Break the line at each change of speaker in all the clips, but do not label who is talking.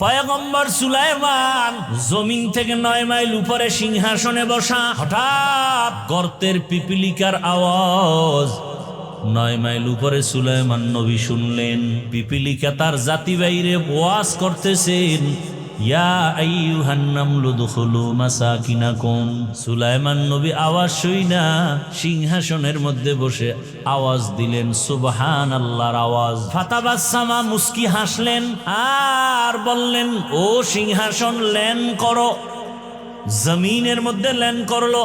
পয়গম্বর সুলাইমান জমিন থেকে 9 মাইল উপরে সিংহাসনে বসা। হঠাৎ গর্তের পিপিলিকার আওয়াজ 9 মাইল উপরে সুলাইমান নবী শুনলেন। পিপিলিকা তার জাতি বাইরে ওয়াজ করতেছেন, ইয়া আইয়ুহান নামলু দুখুলু মাসাকিনাকুম। সুলাইমান নবী আওয়াজ শুইনা সিংহাসনের মধ্যে বসে আওয়াজ দিলেন সুবহানাল্লাহর আওয়াজ। ফাতাবাসসামা মুস্কি হাসলেন আর বললেন, ও সিংহাসন ল্যান করো। জমিনের মধ্যে ল্যান করলো।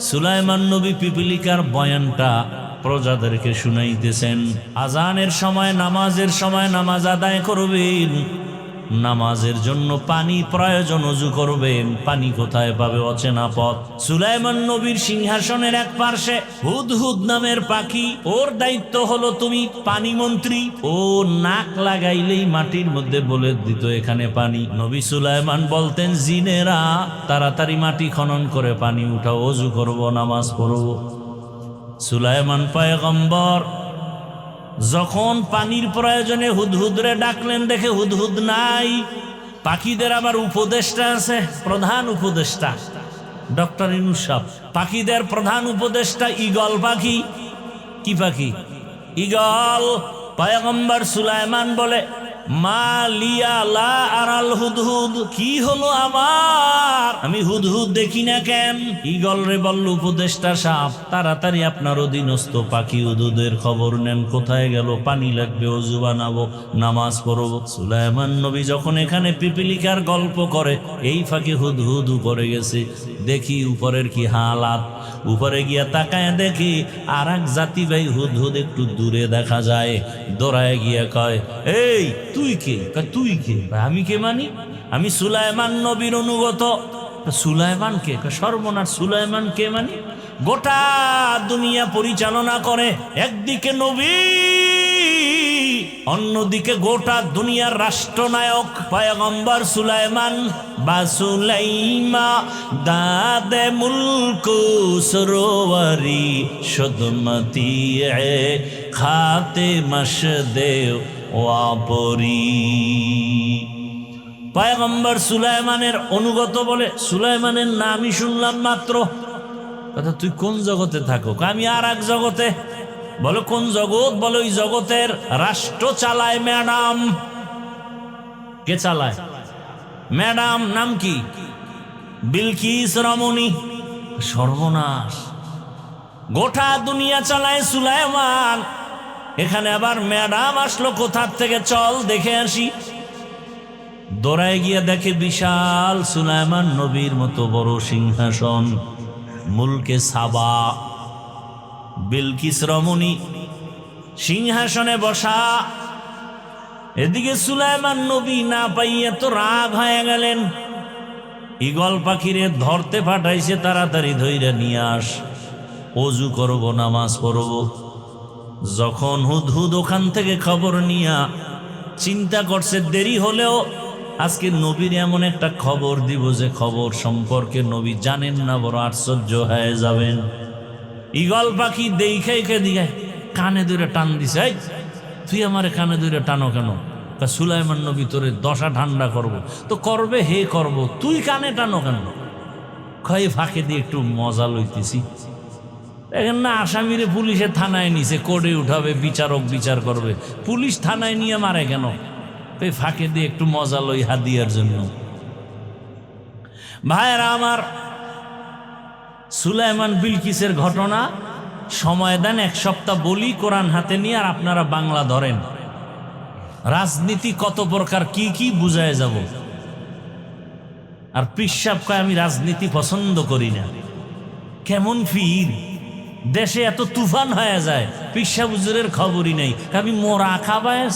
সুলাইমান নবী পিপিলিকার বয়ানটা প্রজাদেরকে শুনাইতেছেন। আজানের সময় নামাজের সময় নামাজ আদায় করবেন, নামাজের জন্য পানি প্রয়োজন, ওযু করবেন, পানি কোথায় পাবে? অচেনা পথ। সুলাইমান নবীর সিংহাসনের এক পার্শ্বে হুদহুদ নামের পাখি, ওর দায়িত্ব হলো তুমি পানি মন্ত্রী। ও নাক লাগাইলেই মাটির মধ্যে বলে দিত এখানে পানি। নবী সুলাইমান বলতেন, জিনেরা তাড়াতাড়ি মাটি খনন করে পানি উঠাও, ওযু করব, নামাজ পড়ব। সুলাইমান পয়গম্বর যখন পানির প্রয়োজনে হুদহুদরে ডাকলেন, দেখে হুদহুদ নাই। পাখিদের আবার উপদেষ্টা আছে, প্রধান উপদেষ্টা ডক্টর ইউনূস সাহেব। পাখিদের প্রধান উপদেষ্টা ঈগল পাখি। কি পাখি? ঈগল। পয়গম্বর সুলাইমান বলে, মা লিয়া লা আরাল হুদহুদ, কি হলো আমার, আমি হুদহুদ দেখি না কেন? ঈগল রে বলল উপদেষ্টা সাহেব, তাড়াতাড়ি আপনার অধীনস্থ পাখি হুদহুদের খবর নেন, কোথায় গেল, পানি লাগবে, ওযু বানাবো, নামাজ পড়ব। সুলাইমান নবী যখন এখানে পিপিলিকার গল্প করে, এই ফাঁকে হুদহুদ উপরে গেছে। দেখি উপরের কি হালাত। উপরে গিয়া তাকায় দেখি আর এক জাতি ভাই হুদহুদ একটু দূরে দেখা যায়। দৌড়ায় গিয়া কয়, এই তুই কে? তুই কে? আমি কে মানি? আমি সুলাইমান নবীর অনুগত। সুলাইমান কে? সর্বনাশ, সুলাইমান কে মানি? গোটা দুনিয়া পরিচালনা করে, একদিকে নবী, অন্যদিকে গোটা দুনিয়ার রাষ্ট্রনায়ক পয়গম্বর সুলাইমান। বা সুলাইমা দাদে মুলকু সরোয়ারি সদমতি খাতে মশদেও ওয়াপরি। পয়গম্বর সুলাইমানের অনুগত বলে, সুলাইমানের নামই শুনলাম মাত্র। কথা, তুই কোন জগতে থাকো? আমি আর এক জগতে। বলো কোন জগৎ? বলো ওই জগতের রাষ্ট্র চালায় ম্যাডাম। কে চালায়? ম্যাডাম। নাম কি? বিলকিস রমণী। সর্বনাশ, গোটা দুনিয়া চালায় সুলাইমান, এখানে আবার ম্যাডাম আসলো কোথার থেকে? চল দেখে আসি। দৌড়ায় গিয়ে দেখে বিশাল সুলাইমান নবীর মতো বড় সিংহাসন, মুলকে সাবা। বিলকিস রমণী সিংহাসনে বসা। এদিকে সুলাইমান নবী না পাইয়া তো রাগ হয়ে গেলেন। ঈগল পাখিরে ধরতে পাঠাইছে, তাড়াতাড়ি ধইরা নিয়ে আস, ওযু করব, নামাজ পড়ব। যখন হুদহুদ ওখান থেকে খবর নিয়া চিন্তা করছে, দেরি হলেও আজকে নবীর এমন একটা খবর দিব যে খবর সম্পর্কে নবী জানেন না, বড় আশ্চর্য হয়ে যাবেন। ঈগল পাখি দেখে দিকে কানে ধরে টান দিছে, তুই আমারে কানে ধরে টানো কেন? সুলাইমান নবী তোরে দশা ঠান্ডা করব। তো করবে, হে করব, তুই কানে টানো কেন? খয়ে ফাঁকে দিয়ে একটু মজা লইতেছি। দেখেন না, আসামিরে পুলিশে থানায় নিছে, কোর্টে উঠাবে, বিচারক বিচার করবে, পুলিশ থানায় নিয়ে মারে কেন? এই ফাঁকে দিয়ে একটু মজা লই হাদিয়ার জন্য। ভাইয়েরা আমার, সুলাইমান বিলকিসের ঘটনা সময় দেন, এক সপ্তাহ বলি কোরআন হাতে নিয়ে, আর আপনারা বাংলা ধরেন। রাজনীতি কত প্রকার, কি কি বুঝায় যাব। আর পিসাব কয় আমি রাজনীতি পছন্দ করি না। কেমন ফির, দেশে এত তুফান হয়ে যায়, পিসাব হুজুরের খবরই নেই। আমি মোরা খাবাস,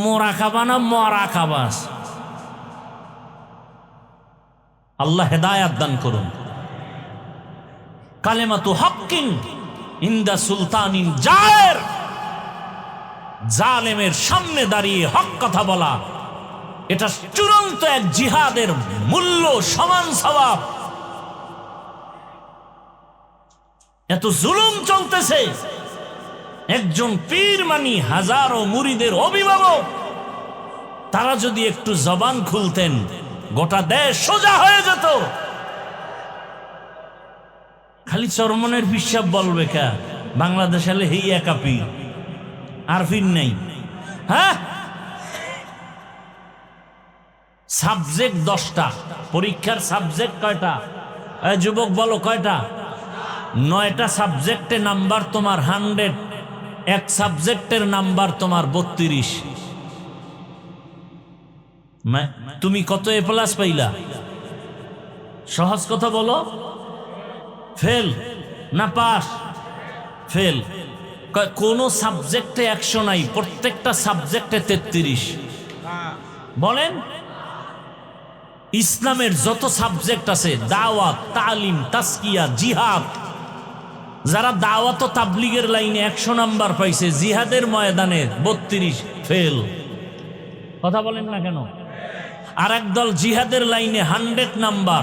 মোরা খাবা না মরা খাবাস। আল্লাহ হেদায়াত দান করুন। কালেমাতু হক্কিন ইনদা সুলতানিন জায়ের, জালেমের সামনে দাঁড়িয়ে হক কথা বলা, এটা চূড়ান্ত এক জিহাদের মূল্য, সমান সওয়াব। এত জুলুম চলতেছে, একজন পীর মানি হাজারো মুরিদের অভিভাবক, তারা যদি একটু জবান খুলতেন গোটা দেশ সোজা হয়ে যেত। খালি চরমনের পিসাব বলবে কা বাংলাদেশ হলে হেই একা পীর, আর পীর নেই। হ্যাঁ, সাবজেক্ট 10টা, পরীক্ষার সাবজেক্ট কয়টা? যুবক বলো কয়টা? 9টা সাবজেক্টে নাম্বার তোমার 100, এক সাবজেক্টের নাম্বার তোমার 32। তুমি কত এ প্লাস পাইলা? সহজ কথা বলো, ফেল না পাস? ফেল। কোন সাবজেক্টে 100 নাই, প্রত্যেকটা সাবজেক্টে 33। বলেন, ইসলামের যত সাবজেক্ট আছে, দাওয়াত, তালিম, তাসকিয়া, জিহাদ, যারা দাওয়াত ও তাবলিগের লাইনে 100 নাম্বার পাইছে, জিহাদের ময়দানে 32, ফেল। কথা বলেন না কেন? আর একদল জিহাদের লাইনে 100 নাম্বার,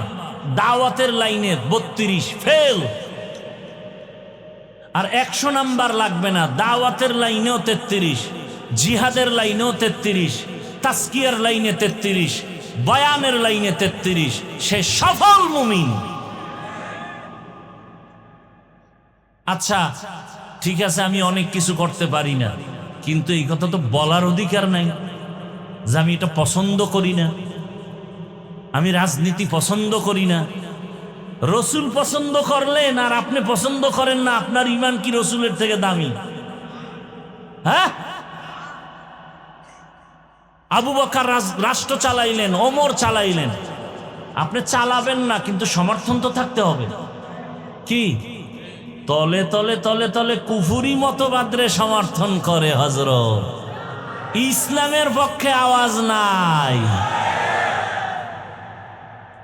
দাওয়াতের লাইনে 32, ফেল। আর 100 নাম্বার লাগবে না, দাওয়াতের লাইনেও 33, জিহাদের লাইনেও 33, তাসকিয়ার লাইনে 33, বয়ানের লাইনে 33, সে সফল মুমিন। আচ্ছা ঠিক আছে, আমি অনেক কিছু করতে পারি না, কিন্তু এই কথা তো বলার অধিকার নাই যে আমি এটা পছন্দ করি না, আমি রাজনীতি পছন্দ করি না। রসুল পছন্দ করলেন আর আপনি পছন্দ করেন না, আপনার ঈমান কি রসুলের থেকে দামি? হ্যাঁ, আবু বকর রাষ্ট্র চালাইলেন, ওমর চালাইলেন, আপনি চালাবেন না, কিন্তু সমর্থন তো থাকতে হবে। কি তলে তলে তলে তলে কুফুরি মতবাদরে সমর্থন করে হযরত, ইসলামের পক্ষে আওয়াজ নাই।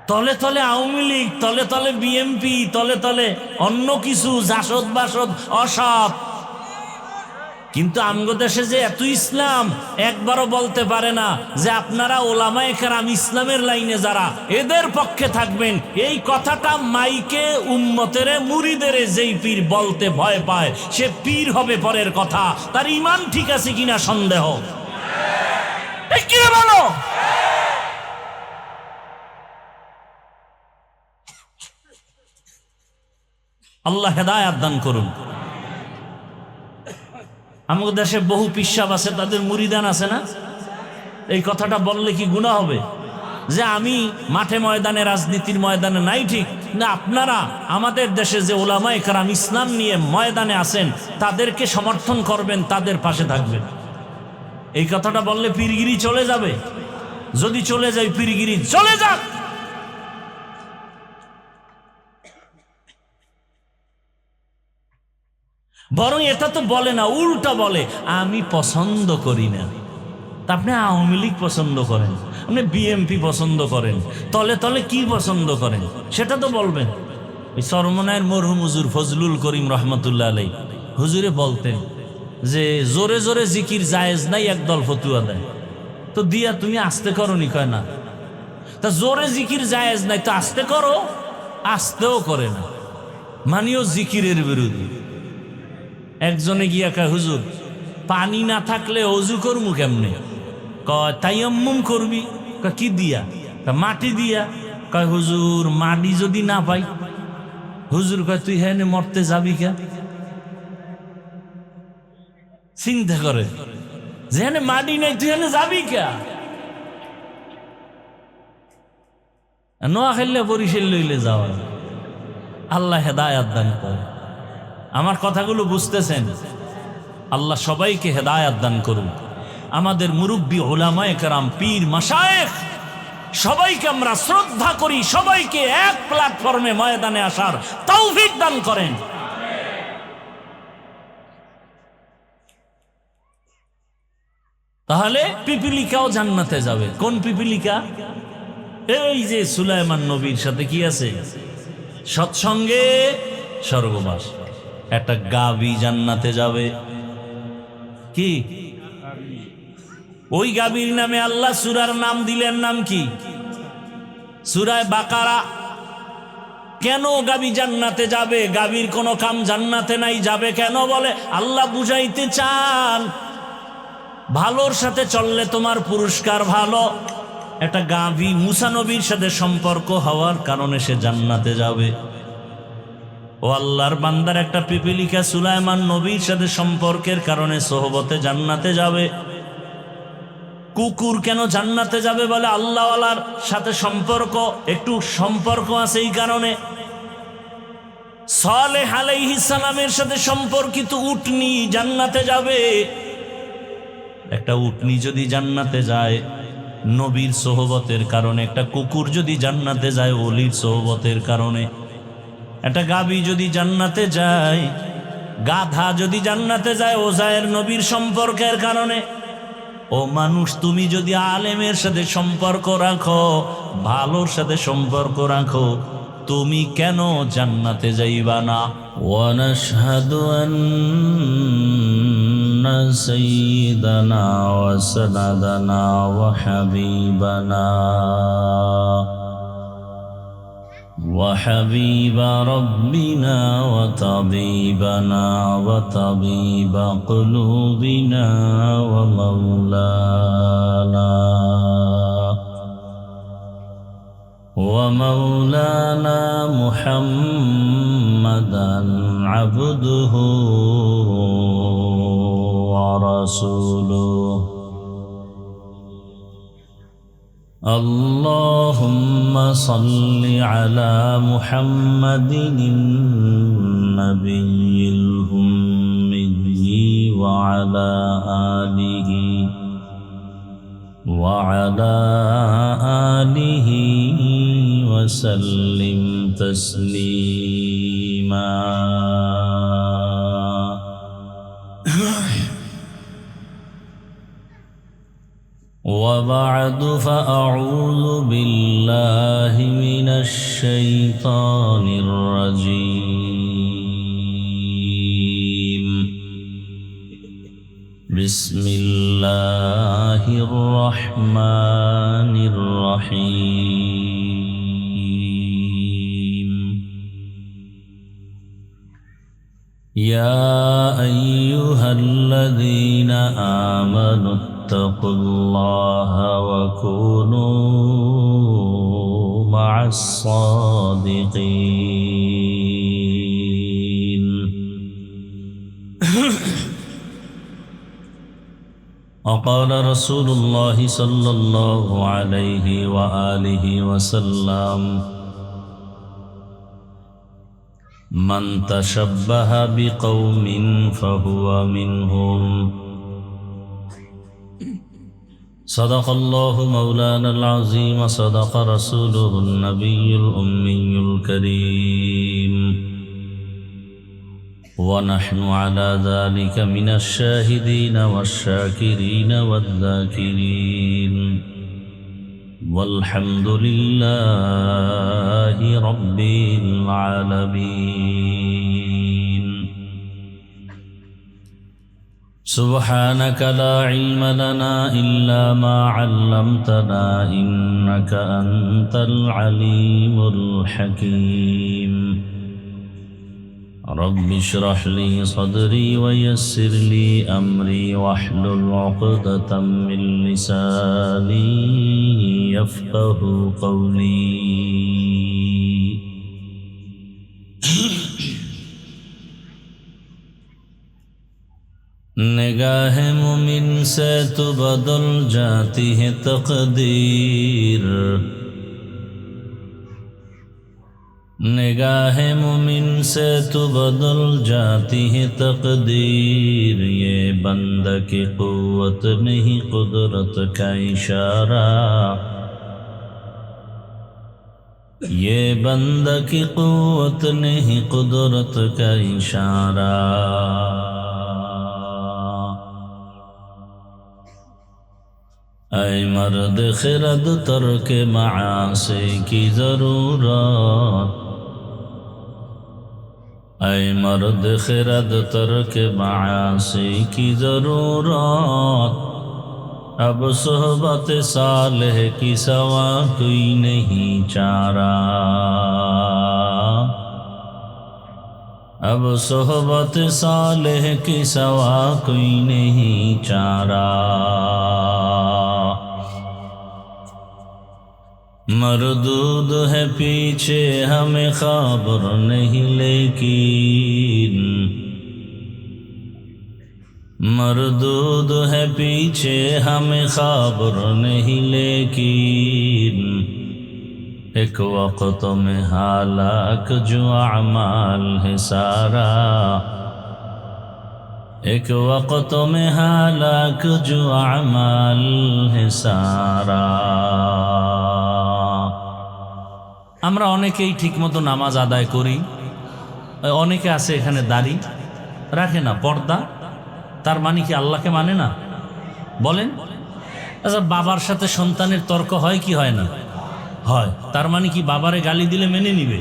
তলে তলে আওয়ামী লীগ, তলে তলে বিএমপি, তলে তলে অন্য কিছু জাসদ বাসদ অসৎ। কিন্তু আমগো দেশে যে এত ইসলাম, একবারও বলতে পারে না যে আপনারা ওলামায়ে কেরাম ইসলামের লাইনে যারা, এদের পক্ষে থাকবেন। এই কথাটা মাইকে উম্মতেরে মুরিদেরে যেই পীর বলতে ভয় পায়, সে পীর হবে পরের কথা, তার ঈমান ঠিক আছে কিনা সন্দেহ। ঠিক কি বলো? আল্লাহ হেদায়েত দান করুন। আমাদের দেশে বহু পিসাব আছে, তাদের মুরিদান আছে না? এই কথাটা বললে কি গুনাহ হবে যে আমি মাঠে ময়দানে, রাজনীতির ময়দানে নাই? ঠিক না, আপনারা আমাদের দেশে যে ওলামায়ে কেরাম ইসলাম নিয়ে ময়দানে আছেন, তাদেরকে সমর্থন করবেন, তাদের পাশে থাকবেন। এই কথাটা বললে পীরগিরি চলে যাবে? যদি চলে যায়, পীরগিরি চলে যাক। বরং এটা তো বলে না, উল্টা বলে আমি পছন্দ করি না। তা আপনি আওয়ামী লীগ পছন্দ করেন, আপনি বিএমপি পছন্দ করেন, তলে তলে কি পছন্দ করেন সেটা তো বলবেন। ওই চরমনায়ের মরহুম হুজুর ফজলুল করিম রহমতুল্লাহ আলাই হুজুরে বলতেন যে জোরে জোরে জিকির জায়েজ নাই, একদল ফতুয়া দেয়। তো দিয়া তুমি আস্তে করো নি? কয় না। তা জোরে জিকির জায়েজ নাই তো আস্তে করো? আস্তেও করে না, মানিও জিকিরের বিরোধী। একজনে গিয়া কয় হুজুর পানি না থাকলে অজু করমু কেমনে? কয় তায়াম্মুম করবি। কয় কি দিয়া? মাটি দিয়া। কয় হুজুর মাটি যদি না পাই? হুজুর কয় তুই হ্যাঁ মরতে যাবি কে? চিন্তা করে, যেখানে মাটি নাই তুই হ্যাঁ যাবি কে? নোয়া খেললে বরিশাল লইলে যাওয়া। আল্লাহ হেদায়েত দান করে। আমার কথাগুলো বুঝতেছেন? আল্লাহ সবাইকে হেদায়েত দান করুন। আমাদের মুরব্বী উলামায়ে কেরাম, পীর মাশায়েখ, সবাইকে আমরা শ্রদ্ধা করি, সবাইকে এক প্ল্যাটফর্মে ময়দানে আসার তৌফিক দান করেন। তাহলে পিপিলিকাও জান্নাতে যাবে। কোন পিপিলিকা? এই যে সুলাইমান নবীর সাথে কি আছে? সৎসঙ্গে স্বর্গবাস। একটা গাভী জান্নাতে যাবে। কি? ওই গাভীর নামে আল্লাহ সূরার নাম দিলেন। নাম কি? সূরা বাকারা কেন গাবি জান্নাতে যাবে? গাবির কোনো কাম জান্নাতে নাই, যাবে কেন? বলে আল্লাহ বুঝাইতে চান ভালোর সাথে চললে তোমার পুরস্কার ভালো। একটা গাভী মুসা নবীর সাথে সম্পর্ক হওয়ার কারণে সে জান্নাতে যাবে। ও আল্লাহর বান্দার একটা পিপিলিকা সুলাইমান নবীর সাথে সম্পর্কের কারণে সোহবতে জান্নাতে যাবে। কুকুর কেন জান্নাতে যাবে? বলে আল্লাহওয়ালার সাথে সম্পর্ক, একটু সম্পর্ক আছে এই কারণে। সালেহ আলাইহিস সালামের সাথে সম্পর্কিত উটনি জান্নাতে যাবে। একটা উটনি যদি জান্নাতে যায় নবীর সোহবতের কারণে, একটা কুকুর যদি জান্নাতে যায় ওলির সোহবতের কারণে, একটা গাভী যদি জান্নাতে যায়, গাধা যদি জান্নাতে যায় ওজায়ের নবীর সম্পর্কের কারণে। ও মানুষ, তুমি যদি আলেমের সাথে সম্পর্ক রাখো, ভালোর সাথে সম্পর্ক রাখো, তুমি কেন জান্নাতে যাইবা না? ওয়ানাশহাদু আন্না সাইয়্যিদানা ওয়া সানাদানা ওয়া হাবিবানা وحبيب ربنا وطبيبنا وطبيب قلوبنا ومولانا محمدا عبده ورسوله اللهم صل على محمد النبي الأمي وعلى آله وسلم تسليما وبعد فأعوذ بالله من الشيطان الرجيم بسم الله الرحمن الرحيم يا أيها الذين آمنوا اتقوا الله وكونوا مع الصادقين وقال رسول الله صلى الله عليه وآله وسلم من تشبه بقوم فهو منهم صدق الله مولانا العظيم صدق رسوله النبي الأمي الكريم ونحن على ذلك من الشاهدين والشاكرين والذاكرين والحمد لله رب العالمين سبحانك لا علم لنا إلا ما علمتنا إنك أنت العليم الحكيم رب اشرح لي صدري ويسر لي أمري واحلل عقدة من لساني يفقه قولي निगाह मुमिन से तो बदल जाती है तकदीर निगाह मुमिन से तो बदल जाती है तकदीर ये बंदा की कुव्वत नहीं कुदरत का इशारा ये बंदा की कुव्वत नहीं कुदरत का इशारा ऐ मर्द खिरद तर्क मासी की जरूरत ऐ मर्द खिरद तर्क मासी की जरूरत अब सोहबत सालेह की सवा कोई नहीं चारा अब सोहबत सालेह की सवा कोई नहीं चारा। मरदूद है पीछे हमें खबर नहीं लेकिन, मरदूद है पीछे हमें खबर नहीं लेकिन, एक वक्त में हालाक जो अमाल है सारा, एक वक्त में हालाक जो अमाल है सारा। আমরা অনেকেই ঠিকমতো নামাজ আদায় করি, অনেকে আছে এখানে দাড়ি রাখে না, পর্দা, তার মানে কি আল্লাহকে মানে না? বলেন। আচ্ছা, বাবার সাথে সন্তানের তর্ক হয় কি হয় না? হয়। তার মানে কি বাবারে গালি দিলে মেনে নিবে?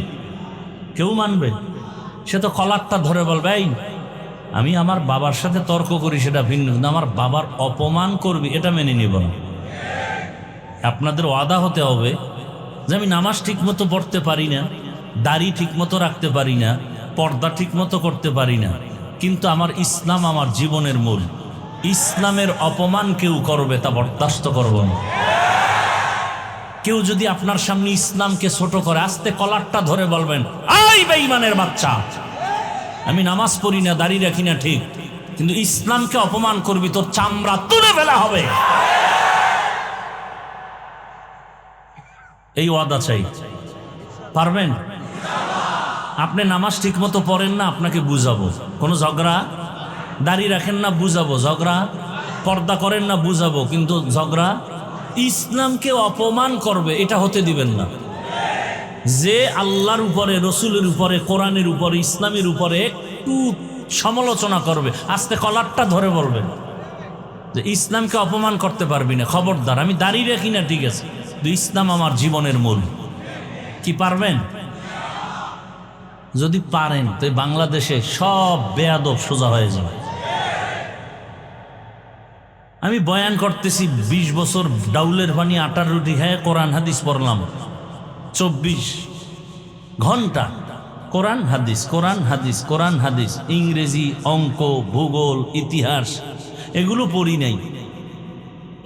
কেউ মানবে? সে তো কলারটা ধরে বলবে, এই আমি আমার বাবার সাথে তর্ক করি সেটা ভিন্ন, কিন্তু আমার বাবার অপমান করবি এটা মেনে নিব না। আপনাদের ওয়াদা হতে হবে যে আমি নামাজ ঠিকমতো পড়তে পারি না, দাড়ি ঠিকমতো রাখতে পারি না, পর্দা ঠিকমতো করতে পারি না, কিন্তু আমার ইসলাম আমার জীবনের মূল। ইসলামের অপমান কেউ করবে তা বরদাস্ত করব না। কেউ যদি আপনার সামনে ইসলামকে ছোট করে, আস্তে কলারটা ধরে বলবেন, এই বেঈমানের বাচ্চা, আমি নামাজ পড়ি না, দাড়ি রাখি না ঠিক, কিন্তু ইসলামকে অপমান করবি, তোর চামড়া তুলে ফেলা হবে। এই ওয়াদা চাই। পারবেন? আপনি নামাজ ঠিক মতো পড়েন না, আপনাকে বুঝাবো। কোনো ঝগড়া, দাড়ি রাখেন না, বুঝাবো। ঝগড়া, পর্দা করেন না, বুঝাবো। কিন্তু ঝগড়া, ইসলামকে অপমান করবে এটা হতে দিবেন না। যে আল্লাহর উপরে, রসুলের উপরে, কোরআনের উপরে, ইসলামের উপরে একটু সমালোচনা করবে, আস্তে কলারটা ধরে বলবেন যে ইসলামকে অপমান করতে পারবি না, খবরদার। আমি দাড়ি রাখি না ঠিক আছে, ইসলাম আমার জীবনের মূল। কি পারবেন? যদি পারেন তো বাংলাদেশে সব বেয়াদব সোজা হয়ে যাবে। আমি বয়ান করতেছি 20 বছর, ডাউলের পানি আটার রুটি হ্যাঁ, কোরআন হাদিস পড়লাম 24 ঘন্টা, কোরআন হাদিস, কোরআন হাদিস, কোরআন হাদিস। ইংরেজি, অঙ্ক, ভূগোল, ইতিহাস এগুলো পড়ি নাই,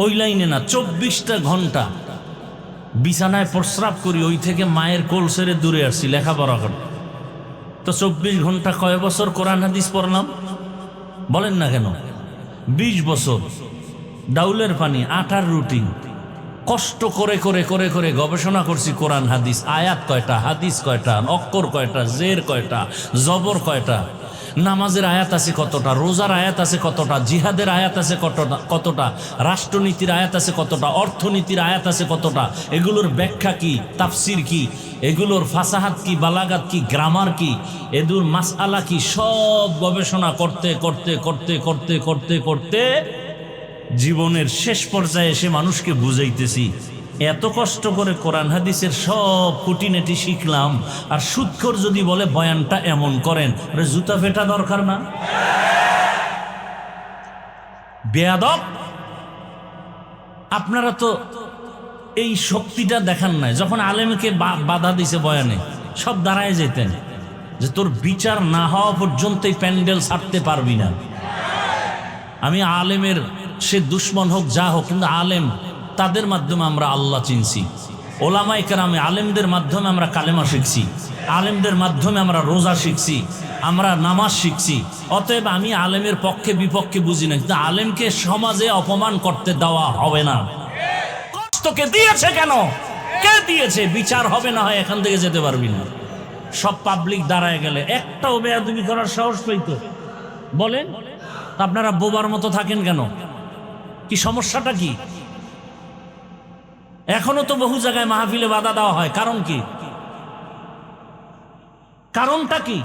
ওই লাইনে না। 24টা ঘন্টা বিছানায় প্রস্রাব করি, ওই থেকে মায়ের কোল ছেড়ে দূরে আসছি লেখাপড়া করতে। তো 24 ঘন্টা কয় বছর কোরআন হাদিস পড়লাম? বলেন না কেন? 20 বছর ডাউলের পানি আটার রুটি, কষ্ট করে করে করে করে গবেষণা করছি কোরআন হাদিস। আয়াত কয়টা, হাদিস কয়টা, অক্ষর কয়টা, জের কয়টা, জবর কয়টা, নামাজের আয়াত আছে কতটা, রোজার আয়াত আছে কতটা, জিহাদের আয়াত আছে কতটা, রাষ্ট্রনীতির আয়াত আছে কতটা, অর্থনীতির আয়াত আছে কতটা, এগুলোর ব্যাখ্যা কি, তাফসির কি, এগুলোর ফাসাহাত কি, বালাগাত কি, গ্রামার কি, এগুলোর মাসআলা কি, সব গবেষণা করতে করতে করতে করতে করতে করতে জীবনের শেষ পর্যায়ে এসে মানুষকে বুঝাইতেছি, এত কষ্ট করে কোরআন হাদিসের সব খুঁটিনাটি শিখলাম, আর সুদখোর যদি বলে বয়ানটা এমন করেন, জুতা ফেটা দরকার না? বেয়াদব! আপনারা তো এই শক্তিটা দেখান নাই। যখন আলেমকে বাধা দিছে বয়ানে, সব দাঁড়ায় যেতেন যে তোর বিচার না হওয়া পর্যন্ত এই প্যান্ডেল ছাড়তে পারবি না। আমি আলেমের, সে দুশ্মন হোক যা হোক, কিন্তু আলেম, তাদের মাধ্যমে আমরা আল্লাহ চিনছি। ওলামায়ে কেরামে, আলেমদের মাধ্যমে আমরা কালেমা শিখছি, আলেমদের মাধ্যমে আমরা রোজা শিখছি, আমরা নামাজ শিখছি। অতএব আমি আলেমের পক্ষে বিপক্ষে বুঝি না, কিন্তু আলেমকে সমাজে অপমান করতে দেওয়া হবে না। কষ্টকে দিয়েছে কেন? কে দিয়েছে? বিচার হবে না হয় এখান থেকে যেতে পারবি না। সব পাবলিক দাঁড়ায় গেলে একটাও বেয়াদবি করার সাহস পাইতো? বলেন। আপনারা বোবার মতো থাকেন কেন? কি সমস্যাটা কি? এখনো তো বহু জায়গায় মাহফিলে বাধা দেওয়া হয়, কারণ কি? কারণটা কি?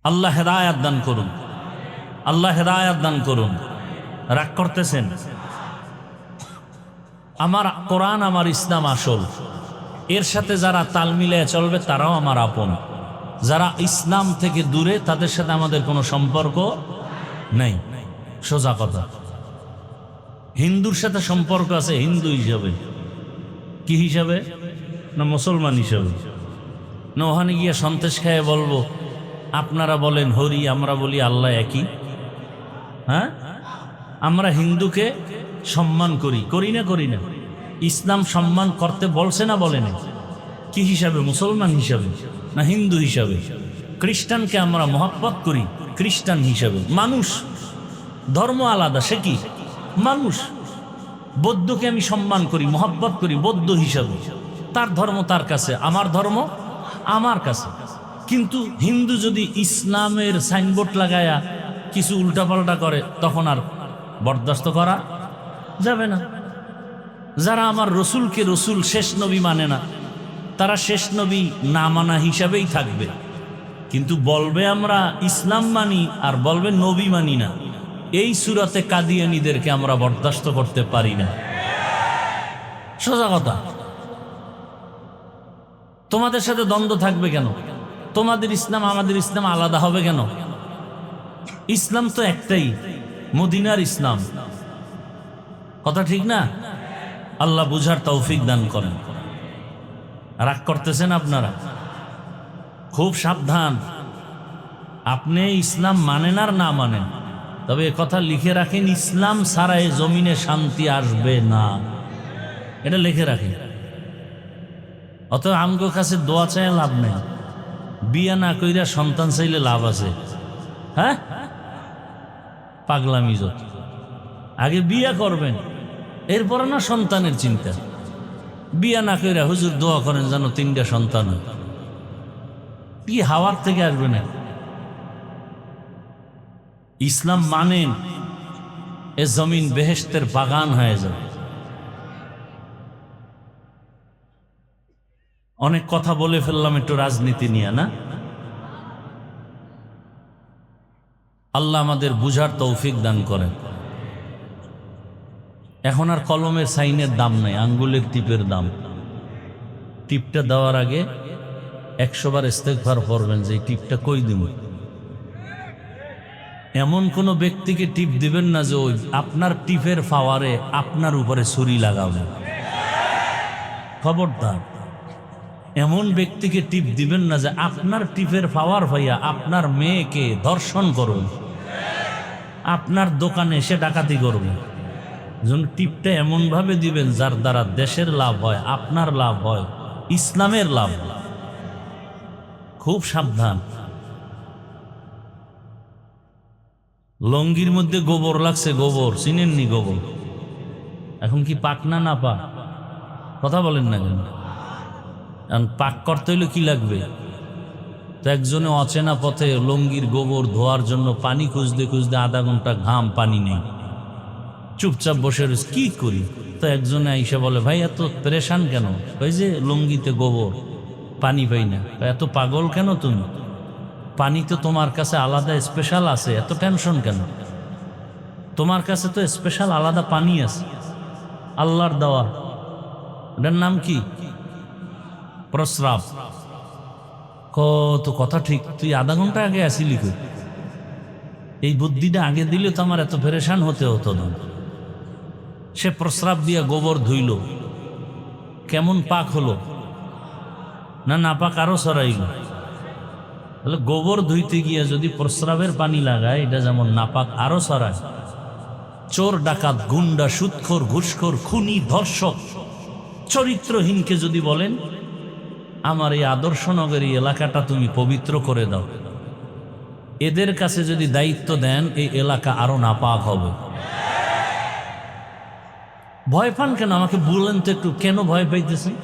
আল্লাহ হেদায়েত দান করুন, আল্লাহ হেদায়েত দান করুন। রাগ করতেছেন? আমার কোরআন, আমার ইসলাম আসল, এর সাথে যারা তাল মিলিয়ে চলবে তারাও আমার আপন। যারা ইসলাম থেকে দূরে, তাদের সাথে আমাদের কোনো সম্পর্ক নেই। সোজা কথা। হিন্দুর সাথে সম্পর্ক আছে হিন্দু হিসাবে, কি হিসাবে? না মুসলমান হিসাবে। না ওখানে গিয়ে সন্দেশ খেয়ে বলবো আপনারা বলেন হরি, আমরা বলি আল্লাহ একই? হ্যাঁ, আমরা হিন্দুকে সম্মান করি, করি না করি না? ইসলাম সম্মান করতে বলছে না বলে না? কি হিসাবে? মুসলমান হিসাবে না হিন্দু হিসাবে? খ্রিস্টানকে আমরা মহব্বত করি খ্রিস্টান হিসাবে, মানুষ, ধর্ম আলাদা, সে কি মানুষ। বৌদ্ধকে আমি সম্মান করি মহব্বত করি বৌদ্ধ হিসাবে, তার ধর্ম তার কাছে, আমার ধর্ম আমার কাছে। কিন্তু হিন্দু যদি ইসলামের সাইনবোর্ড লাগায়া কিছু উল্টাপাল্টা করে তখন আর বরদাস্ত করা যাবে না। যারা আমার রসুলকে রসুল শেষ নবী মানে না, তারা শেষ নবী না মানা হিসাবেই থাকবে, কিন্তু বলবে আমরা ইসলাম মানি আর বলবে নবী মানি না। এই সূরাতে কাদিয়ানীদেরকে আমরা বরদাস্ত করতে পারি না। সোজা কথা। তোমাদের সাথে দ্বন্দ্ব থাকবে কেন? তোমাদের ইসলাম আমাদের ইসলাম আলাদা হবে কেন? ইসলাম তো একটাই, মদিনার ইসলাম। কথা ঠিক না? আল্লাহ বুঝার তৌফিক দান করেন। রাগ করতেছেন আপনারা? খুব সাবধান। আপনি ইসলাম মানেন আর না মানেন, তবে কথা লিখে রাখেন, ইসলাম ছাড়া এই জমিনে শান্তি আসবে না, এটা লিখে রাখেন। অত আমগো কাছে দোয়া চাই লাভ নেই, বিয়া না কইরা সন্তান চাইলে লাভ আছে। হ্যাঁ, পাগলামি যত। আগে বিয়া করবেন, এরপর না সন্তানের চিন্তা। বিয়া না কইরা হুজুর দোয়া করেন যেন 3টা সন্তান হয়, কি হাওয়ার থেকে আসবে না? ইসলাম মানেন, এ জমিন বেহেশতের বাগান হয়ে যাবে। অনেক কথা বলে ফেললাম একটু রাজনীতি নিয়ে, না? আল্লাহ আমাদের বুঝার তৌফিক দান করেন। এখন আর কলমের সাইনের দাম নাই, আঙ্গুলের টিপের দাম। টিপটা দেওয়ার আগে 100 বার ইস্তেগফার পড়বেন যে এই টিপটা কই দিব। এমন কোন ব্যক্তিকে টিপ দিবেন না যে ওই আপনার টিপের পাওয়ারে আপনার উপরে ছুরি লাগাবে, খবরদার। এমন ব্যক্তিকে টিপ দিবেন না যে আপনার টিপের পাওয়ার ভাইয়া আপনার মেয়েকে ধর্ষণ করুন, আপনার দোকানে এসে ডাকাতি করবে। টিপটা এমন ভাবে দিবেন যার দ্বারা দেশের লাভ হয়, আপনার লাভ হয়, ইসলামের লাভ হয়। খুব সাবধান। লঙ্গির মধ্যে গোবর লাগছে, গোবর চিনেননি? গোবর এখন কি পাক না না পাক? কথা বলেন না কেন? এখন পাক করতে হইলে কি লাগবে? তো একজনে অচেনা পথে লঙ্গির গোবর ধোয়ার জন্য পানি খুঁজতে খুঁজতে আধা ঘন্টা, ঘাম পানি নেই, চুপচাপ বসে রয়েছে, কি করি? তো একজনে আইসা বলে, ভাই এত পেরেশান কেন? ওই যে লঙ্গিতে গোবর, পানি পাই না। এত পাগল কেন তুমি? পানি তো তোমার কাছে আলাদা স্পেশাল আছে, এত টেনশন কেন? তোমার কাছে তো স্পেশাল আলাদা পানি আছে, আল্লাহর দেওয়া। এটার নাম কি? প্রস্রাব। কত কথা ঠিক, তুই আধা ঘন্টা আগে আসিলি কই? এই বুদ্ধিটা আগে দিলে তো আমার এত পেরেশান হতে হতো না। সে প্রস্রাব দিয়া গোবর ধুইল, কেমন পাক হলো? না নাপাক আরো সরাইল? তাহলে গোবর ধুইতে গিয়া যদি প্রস্রাবের পানি লাগায়, এটা যেমন নাপাক আরো সরায়। চোর, ডাকাত, গুন্ডা, সুদখোর, ঘুষখোর, খুনি, ধর্ষক, চরিত্রহীনকে যদি বলেন আমার এই আদর্শনগরী এলাকাটা তুমি পবিত্র করে দাও, এদের কাছে যদি দায়িত্ব দেন, এই এলাকা আরো নাপাক হবে। ভয় পান কেন? আমাকে বললেন তো একটু, কেন ভয় পাইতেছেন?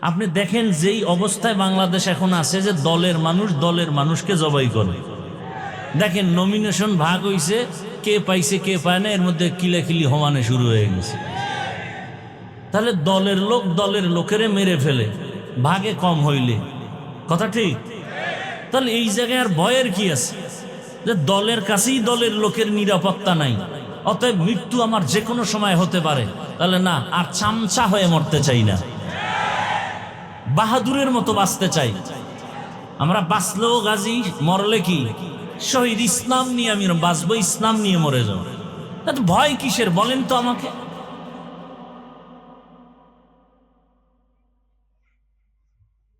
আপনি দেখেন যেই অবস্থায় বাংলাদেশ এখন আছে, যে দলের মানুষ দলের মানুষকে জবাই করে। দেখেন নমিনেশন ভাগ হইছে, কে পাইছে কে পায় না, এর মধ্যে কিলাকিলি হওয়ানো শুরু হয়ে গেছে। তাহলে দলের লোক দলের লোকেরে মেরে ফেলে ভাগে কম হইলে, কথা ঠিক? তাহলে এই জায়গায় আর ভয়ের কি আছে? যে দলের কাছেই দলের লোকের নিরাপত্তা নাই, অতএব মৃত্যু আমার যে কোনো সময় হতে পারে। তাহলে না, আর চামচা হয়ে মরতে চাই না, বাহাদুরের মতো বাঁচতে চাই। আমরা বাঁচলেও গাজী, মরলে কি শহীদ। ইসলাম নিয়ে আমি বাঁচবো, ইসলাম নিয়ে মরে যাবো। ভয় কিসের বলেন তো আমাকে?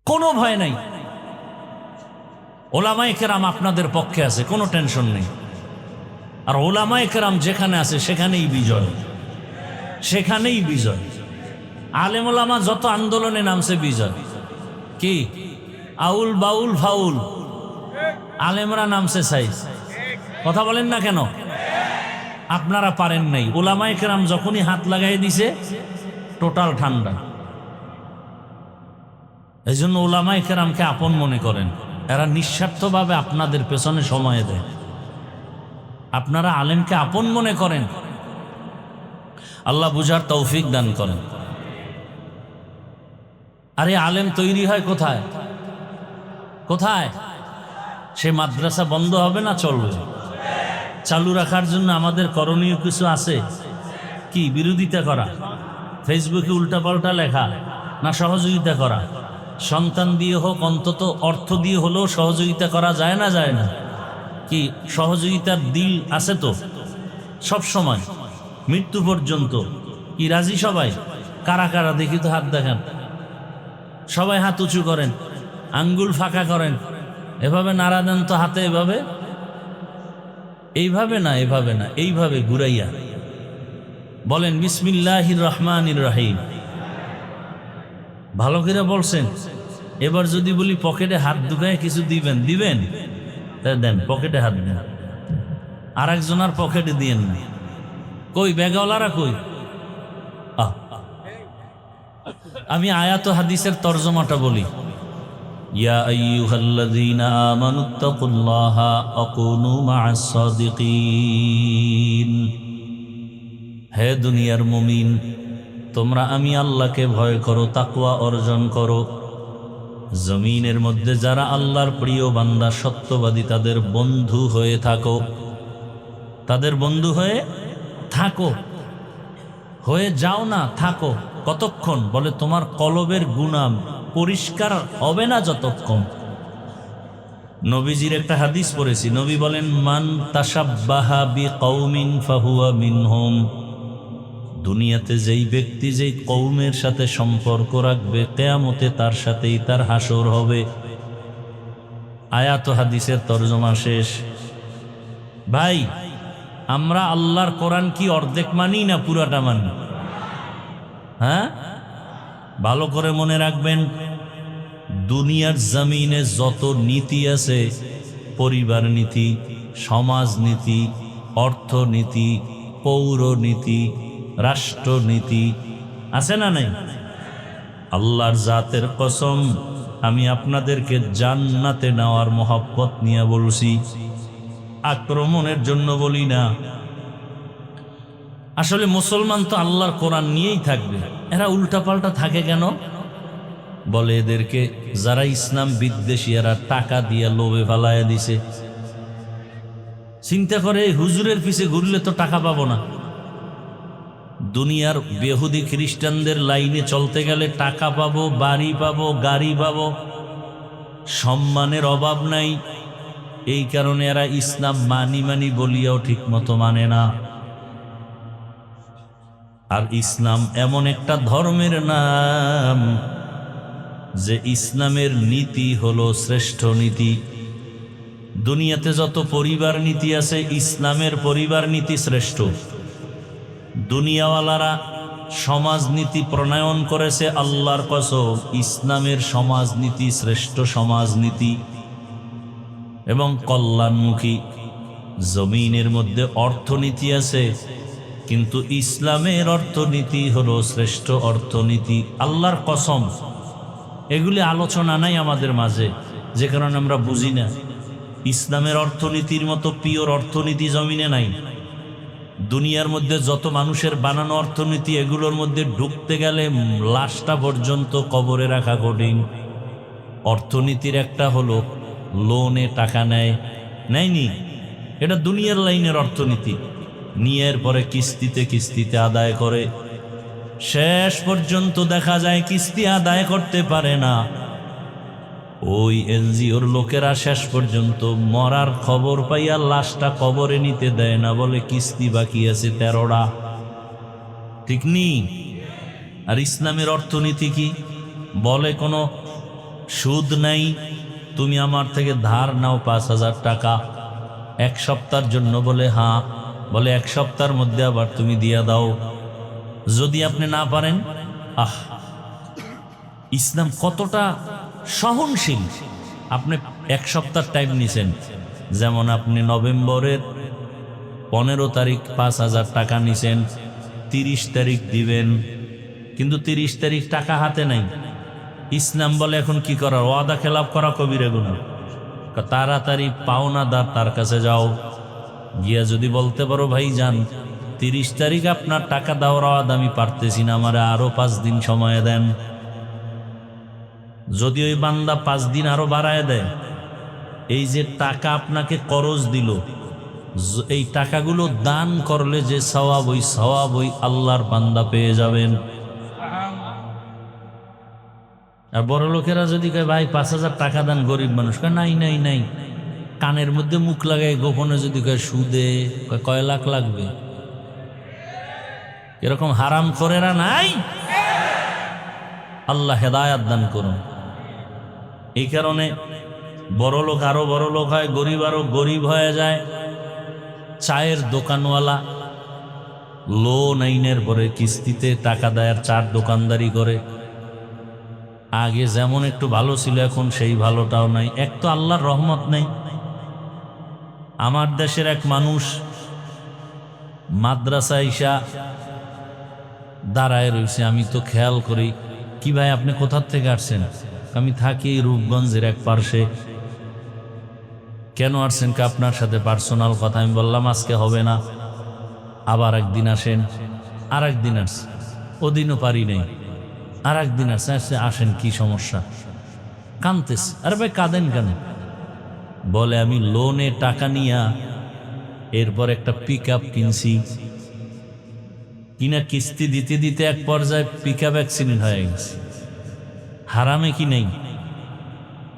কোনো ভয় নাই। ওলামায়ে কেরাম আপনাদের পক্ষে আছে, কোনো টেনশন নেই। আর ওলামায়ে কেরাম যেখানে আছে সেখানেই বিজয়, সেখানেই বিজয়। আলেম ওলামা যত আন্দোলনে নামছে বিজয়। কি আউল বাউল ফাউল, আলেমরা নামছে সাইজ। কথা বলেন না কেন? আপনারা পারেন নাই। ওলামায়ে কেরাম যখনই হাত লাগাই দিছে টোটাল ঠান্ডা। এই জন্য ওলামায়ে কেরামকে আপন মনে করেন। এরা নিঃস্বার্থভাবে আপনাদের পেছনে সময় দেয়। আপনারা আলেমকে আপন মনে করেন। আল্লাহ বুঝার তৌফিক দান করেন। আরে আলেম তৈরি হয় কোথায়? কোথায়? সে মাদ্রাসা বন্ধ হবে না চলবে? চালু রাখার জন্য আমাদের করণীয় কিছু আছে। কি? বিরোধিতা করা, ফেসবুকে উল্টাপাল্টা লেখা, না সহযোগিতা করা? সন্তান দিয়ে হোক, অন্তত অর্থ দিয়ে হলেও সহযোগিতা করা যায় না? যায় না? কি সহযোগিতার দিল আছে তো সব সময়, মৃত্যু পর্যন্ত? কি রাজি সবাই? কারা কারা দেখি তো হাত দেখান। সবাই হাত উঁচু করেন, আঙ্গুল ফাঁকা করেন, এভাবে নাড়া দেন তো হাতে, এভাবে, এইভাবে না, এভাবে না, এইভাবে ঘুরাইয়া বলেন বিসমিল্লাহির রহমানির রহিম। ভালো করে বলছেন। এবার যদি বলি পকেটে হাত ঢুকায় কিছু দিবেন, দিবেন? তাই দেন, পকেটে হাত দেন। আর একজনের পকেটে দিয়েন না। কই ব্যাগওয়ালারা কই? আমি আয়াত হাদিসের তর্জমাটা বলি। ইয়া আইয়ুহাল্লাযীনা আমানুত্তাকুল্লাহা ওয়া কুনু মা'আস সাদিকিন। হে দুনিয়ার মুমিন, তোমরা আমি আল্লাহকে ভয় করো, তাকওয়া অর্জন করো। জমিনের মধ্যে যারা আল্লাহর প্রিয় বান্দা, সত্যবাদী, তাদের বন্ধু হয়ে থাকো। তাদের বন্ধু হয়ে থাকো। হয়ে যাও না, থাকো। কতক্ষণ? বলে তোমার কলবের গুনাহ পরিষ্কার হবে না যতক্ষণ। নবীজির একটা হাদিস পড়েছি। নবী বলেন, মান তাশাব্বাহা বিকওমিন ফাহুয়া মিনহুম। দুনিয়াতে যেই ব্যক্তি যেই কওমের সাথে সম্পর্ক রাখবে, কিয়ামতে তার সাথেই তার হাসর হবে। আয়াত হাদিসের তরজমা শেষ। ভাই, আমরা আল্লাহর কোরআন কি অর্ধেক মানি না পুরাটা মানি? হ্যাঁ, ভালো করে মনে রাখবেন, দুনিয়ার জমিনে যত নীতি আছে, পরিবার নীতি, সমাজনীতি, অর্থনীতি, পৌরনীতি, রাষ্ট্রনীতি, আছে না নাই? আল্লাহর জাতের কসম, আমি আপনাদেরকে জান্নাতে নেওয়ার মহব্বত নিয়ে বলছি, আক্রমণের জন্য বলি না। আসলে মুসলমান তো আল্লাহর কোরআন নিয়েই থাকবে। এরা উল্টাপাল্টা থাকে কেন? বলে এদেরকে যারা ইসলাম বিদ্বেষী এরা টাকা দিয়ে লোভে ফালাইয়া দিছে। চিন্তা করে, হুজুরের পিছে ঘুরলে তো টাকা পাবো না। দুনিয়ার বেহুদি খ্রিস্টানদের লাইনে চলতে গেলে টাকা পাবো, বাড়ি পাবো, গাড়ি পাবো, সম্মানের অভাব নাই। এই কারণে এরা ইসলাম মানি বলিয়াও ঠিক মতো মানে না। আর ইসলাম এমন একটা ধর্মের নাম যে ইসলামের নীতি হলো শ্রেষ্ঠ নীতি। দুনিয়াতে যত পরিবার নীতি আছে, ইসলামের পরিবার নীতি শ্রেষ্ঠ। দুনিয়াওয়ালারা সমাজনীতি প্রণয়ন করেছে, আল্লাহর কসম ইসলামের সমাজনীতি শ্রেষ্ঠ সমাজনীতি এবং কল্যাণমুখী। জমিনের মধ্যে অর্থনীতি আছে, কিন্তু ইসলামের অর্থনীতি হলো শ্রেষ্ঠ অর্থনীতি। আল্লাহর কসম, এগুলি আলোচনা নাই আমাদের মাঝে, যে কারণে আমরা বুঝি না। ইসলামের অর্থনীতির মতো পিওর অর্থনীতি জমিনে নাই। দুনিয়ার মধ্যে যত মানুষের বানানো অর্থনীতি, এগুলোর মধ্যে ঢুকতে গেলে লাশটা পর্যন্ত কবরে রাখা কঠিন। অর্থনীতির একটা হলো লোনে টাকা নেয়নি, এটা দুনিয়ার লাইনের অর্থনীতি। নিয়ের পরে কিস্তিতে আদায় করে, শেষ পর্যন্ত দেখা যায় কিস্তি আদায় করতে পারে না। ওই এনজিওর লোকেরা শেষ পর্যন্ত মরার খবর পাইয়া লাশটা কবরে নিতে দেয় না, বলে কিস্তি বাকি আছে 13টা। ঠিক নেই? আর ইসলামের অর্থনীতি কি? বলে কোনো সুদ নাই, তুমি আমার থেকে ধার নাও 5,000 টাকা, 1 সপ্তাহের জন্য। বলে হ্যাঁ। বলে 1 সপ্তাহের মধ্যে আবার তুমি দিয়া দাও। যদি আপনি না পারেন, ইসলাম কতটা সহনশীল। আপনি 1 সপ্তাহ টাইম নিছেন, যেমন আপনি নভেম্বরের 15 তারিখ 5,000 টাকা নিছেন, 30 তারিখ দিবেন, কিন্তু 30 তারিখ টাকা হাতে নাই। ইসলাম বলে এখন কি করার? ওয়াদা খেলাপ করা কবিরা গুনাহ। তাড়াতাড়ি পাওনাদার তার কাছে যাও, গিয়া যদি বলতে পারো ভাই যান 30 তারিখ আপনার টাকা দেওয়ার ওয়াদা আমি পারতেছি না, আমারে আরো 5 দিন সময় দেন। যদি ওই বান্দা 5 দিন আরো বাড়ায় দেয়, এই যে টাকা আপনাকে করজ দিল, এই টাকাগুলো দান করলে যে সওয়াব, ওই সওয়াব ওই আল্লাহর বান্দা পেয়ে যাবেন। আর বড় লোকেরা যদি কয় ভাই 5,000 টাকা দেন, গরিব মানুষ কয় নাই নাই নাই, কানের মধ্যে মুখ লাগায় গোপনে যদি কয় সুদে, কয় লাখ লাগবে। এরকম হারাম করেরা নাই। আল্লাহ হেদায়াত দান করুন। এই কারণে বড় লোক আরো বড় লোক হয়, গরিব আরো গরিব হয়ে যায়। চায়ের দোকানওয়ালা লোন আইনের পরে কিস্তিতে টাকা দেয় আর চার দোকানদারি করে। আগে যেমন একটু ভালো ছিল, এখন সেই ভালোটাও নাই। এক তো আল্লাহর রহমত নেই। আমার দেশের এক মানুষ মাদ্রাসা ইসা দাঁড়ায় রয়েছে, আমি তো খেয়াল করি, কি ভাই আপনি কোথার থেকে আসছেন? আমি থাকি রূপগঞ্জের এক পার্শ্বে। কেন আসছেন? কি আপনার সাথে পার্সোনাল কথা। আমি বললাম আজকে হবে না, আবার একদিন আসেন। আর একদিন আসছে, ওদিনও পারি নাই। আর একদিন আসছে, আসেন কি সমস্যা? কাঁদতেছে। আরে ভাই কাঁদেন কেন? বলে আমি লোনে টাকা নিয়া এরপর একটা পিক আপ কিনছি, কিনা কিস্তি দিতে দিতে এক পর্যায়ে পিক আপ অ্যাক্সিডেন্ট হয়ে গেছে। হারামে কি নেই?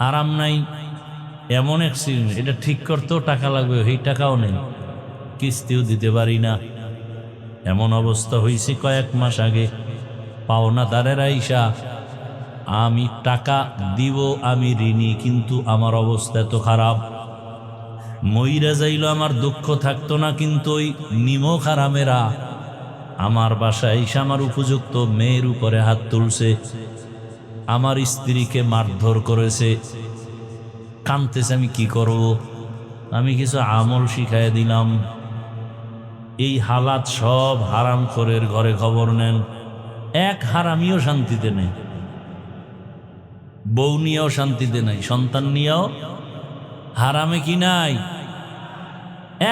আরাম নাই। এমন অ্যাক্সিডেন্ট, এটা ঠিক করতেও টাকা লাগবে, এই টাকাও নেই, কিস্তিও দিতে পারি না। এমন অবস্থা হয়েছে কয়েক মাস আগে। পাওনাদারের আইসা, আমি টাকা দিব, আমি ঋণী, কিন্তু আমার অবস্থা এত খারাপ, মইরা যাইল আমার দুঃখ থাকতো না, কিন্তু ওই নিমক হারামেরা আমার বাসায় এসে আমার উপযুক্ত মেয়ের উপরে হাত তুলছে, আমার স্ত্রীকে মারধর করেছে। কাঁদতেছে, আমি কি করব? আমি কিছু আমল শিখাই দিলাম। এই হালাত সব হারাম খোরের ঘরে খবর নেন। এক হারামিও শান্তিতে নেই, বউ নিয়েও শান্তিতে নাই, সন্তান নিয়েও। হারামে কি নাই?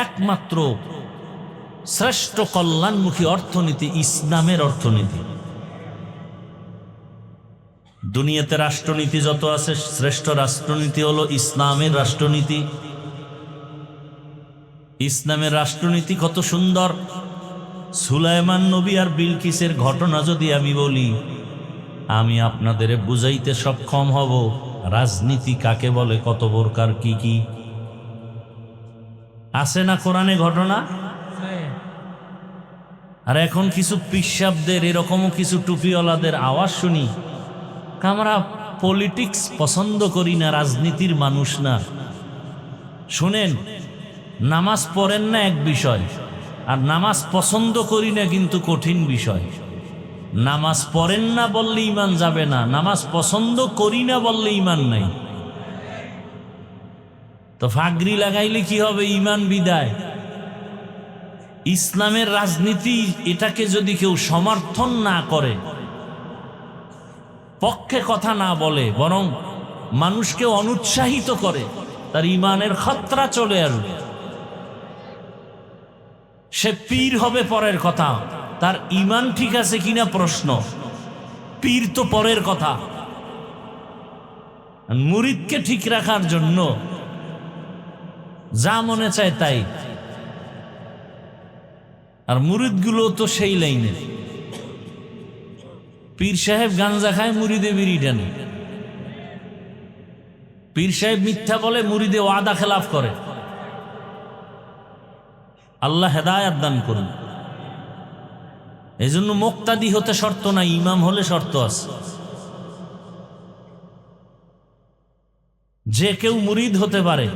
একমাত্র শ্রেষ্ঠ কল্যাণমুখী অর্থনীতি ইসলামের অর্থনীতি। দুনিয়াতে রাষ্ট্রনীতি যত আছে, শ্রেষ্ঠ রাষ্ট্রনীতি হলো ইসলামের রাষ্ট্রনীতি। ইসলামের রাষ্ট্রনীতি কত সুন্দর। সুলাইমান নবী আর বিলকিসের ঘটনা যদি আমি বলি, আমি আপনাদের বুঝাইতে সক্ষম হব রাজনীতি কাকে বলে, কত প্রকার, কি কি আছে না কোরআনে ঘটনা। আর এখন কিছু পিসাবদের, এরকমও কিছু টুপিওয়ালাদের আওয়াজ শুনি, আমরা পলিটিক্স পছন্দ করি না, রাজনীতির মানুষ না। শুনেন, নামাজ পড়েন না এক বিষয়, আর নামাজ পছন্দ করি না কিন্তু কঠিন বিষয়। নামাজ পড়েন না বললে ইমান যাবে না, নামাজ পছন্দ করি না বললে ইমান নাই। তো ফাগরি লাগাইলে কি হবে? ইমান বিদায়। ইসলামের রাজনীতি, এটাকে যদি কেউ সমর্থন না করে, পক্ষে কথা না বলে, বরং মানুষকে অনুৎসাহিত করে, তার ইমানের খতরা চলে আসবে। সে পীর হবে পরের কথা, তার ইমান ঠিক আছে কিনা প্রশ্ন। পীর তো পরের কথা। মুরিদকে ঠিক রাখার জন্য যা মনে চায় তাই। আর মুরিদগুলো তো সেই লাইনে। পীর সাহেব গাঞ্জা খায়, মুরিদে বিড়ি টানে। পীর সাহেব মিথ্যা বলে, মুরিদে ওয়াদা খেলাফ করে। আল্লাহ হেদায়াত দান করুন। এই জন্য মুক্তাদি হতে শর্ত নাই, ইমাম হলে শর্ত আছে। যে কেউ মুরিদ হতে পারে,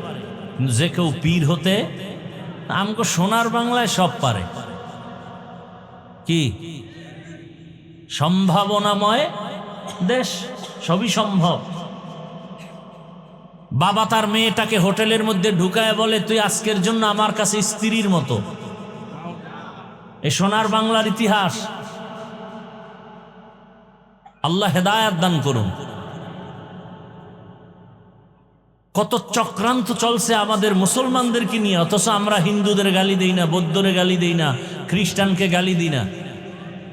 যে কেউ পীর হতে, আমগো সোনার বাংলায় সব পারে। কি সম্ভাবনাময় দেশ, সবই সম্ভব। বাবা তার মেয়েটাকে হোটেলের মধ্যে ঢুকায় বলে, তুই আজকের জন্য আমার কাছে স্ত্রীর মতো। এই সোনার বাংলার ইতিহাস। আল্লাহ হেদায়াত দান করুন। কত চক্রান্ত চলছে আমাদের মুসলমানদেরকে নিয়ে, অথচ আমরা হিন্দুদের গালি দেই না, বৌদ্ধরে গালি দেই না, খ্রিস্টানকে গালি দিই না,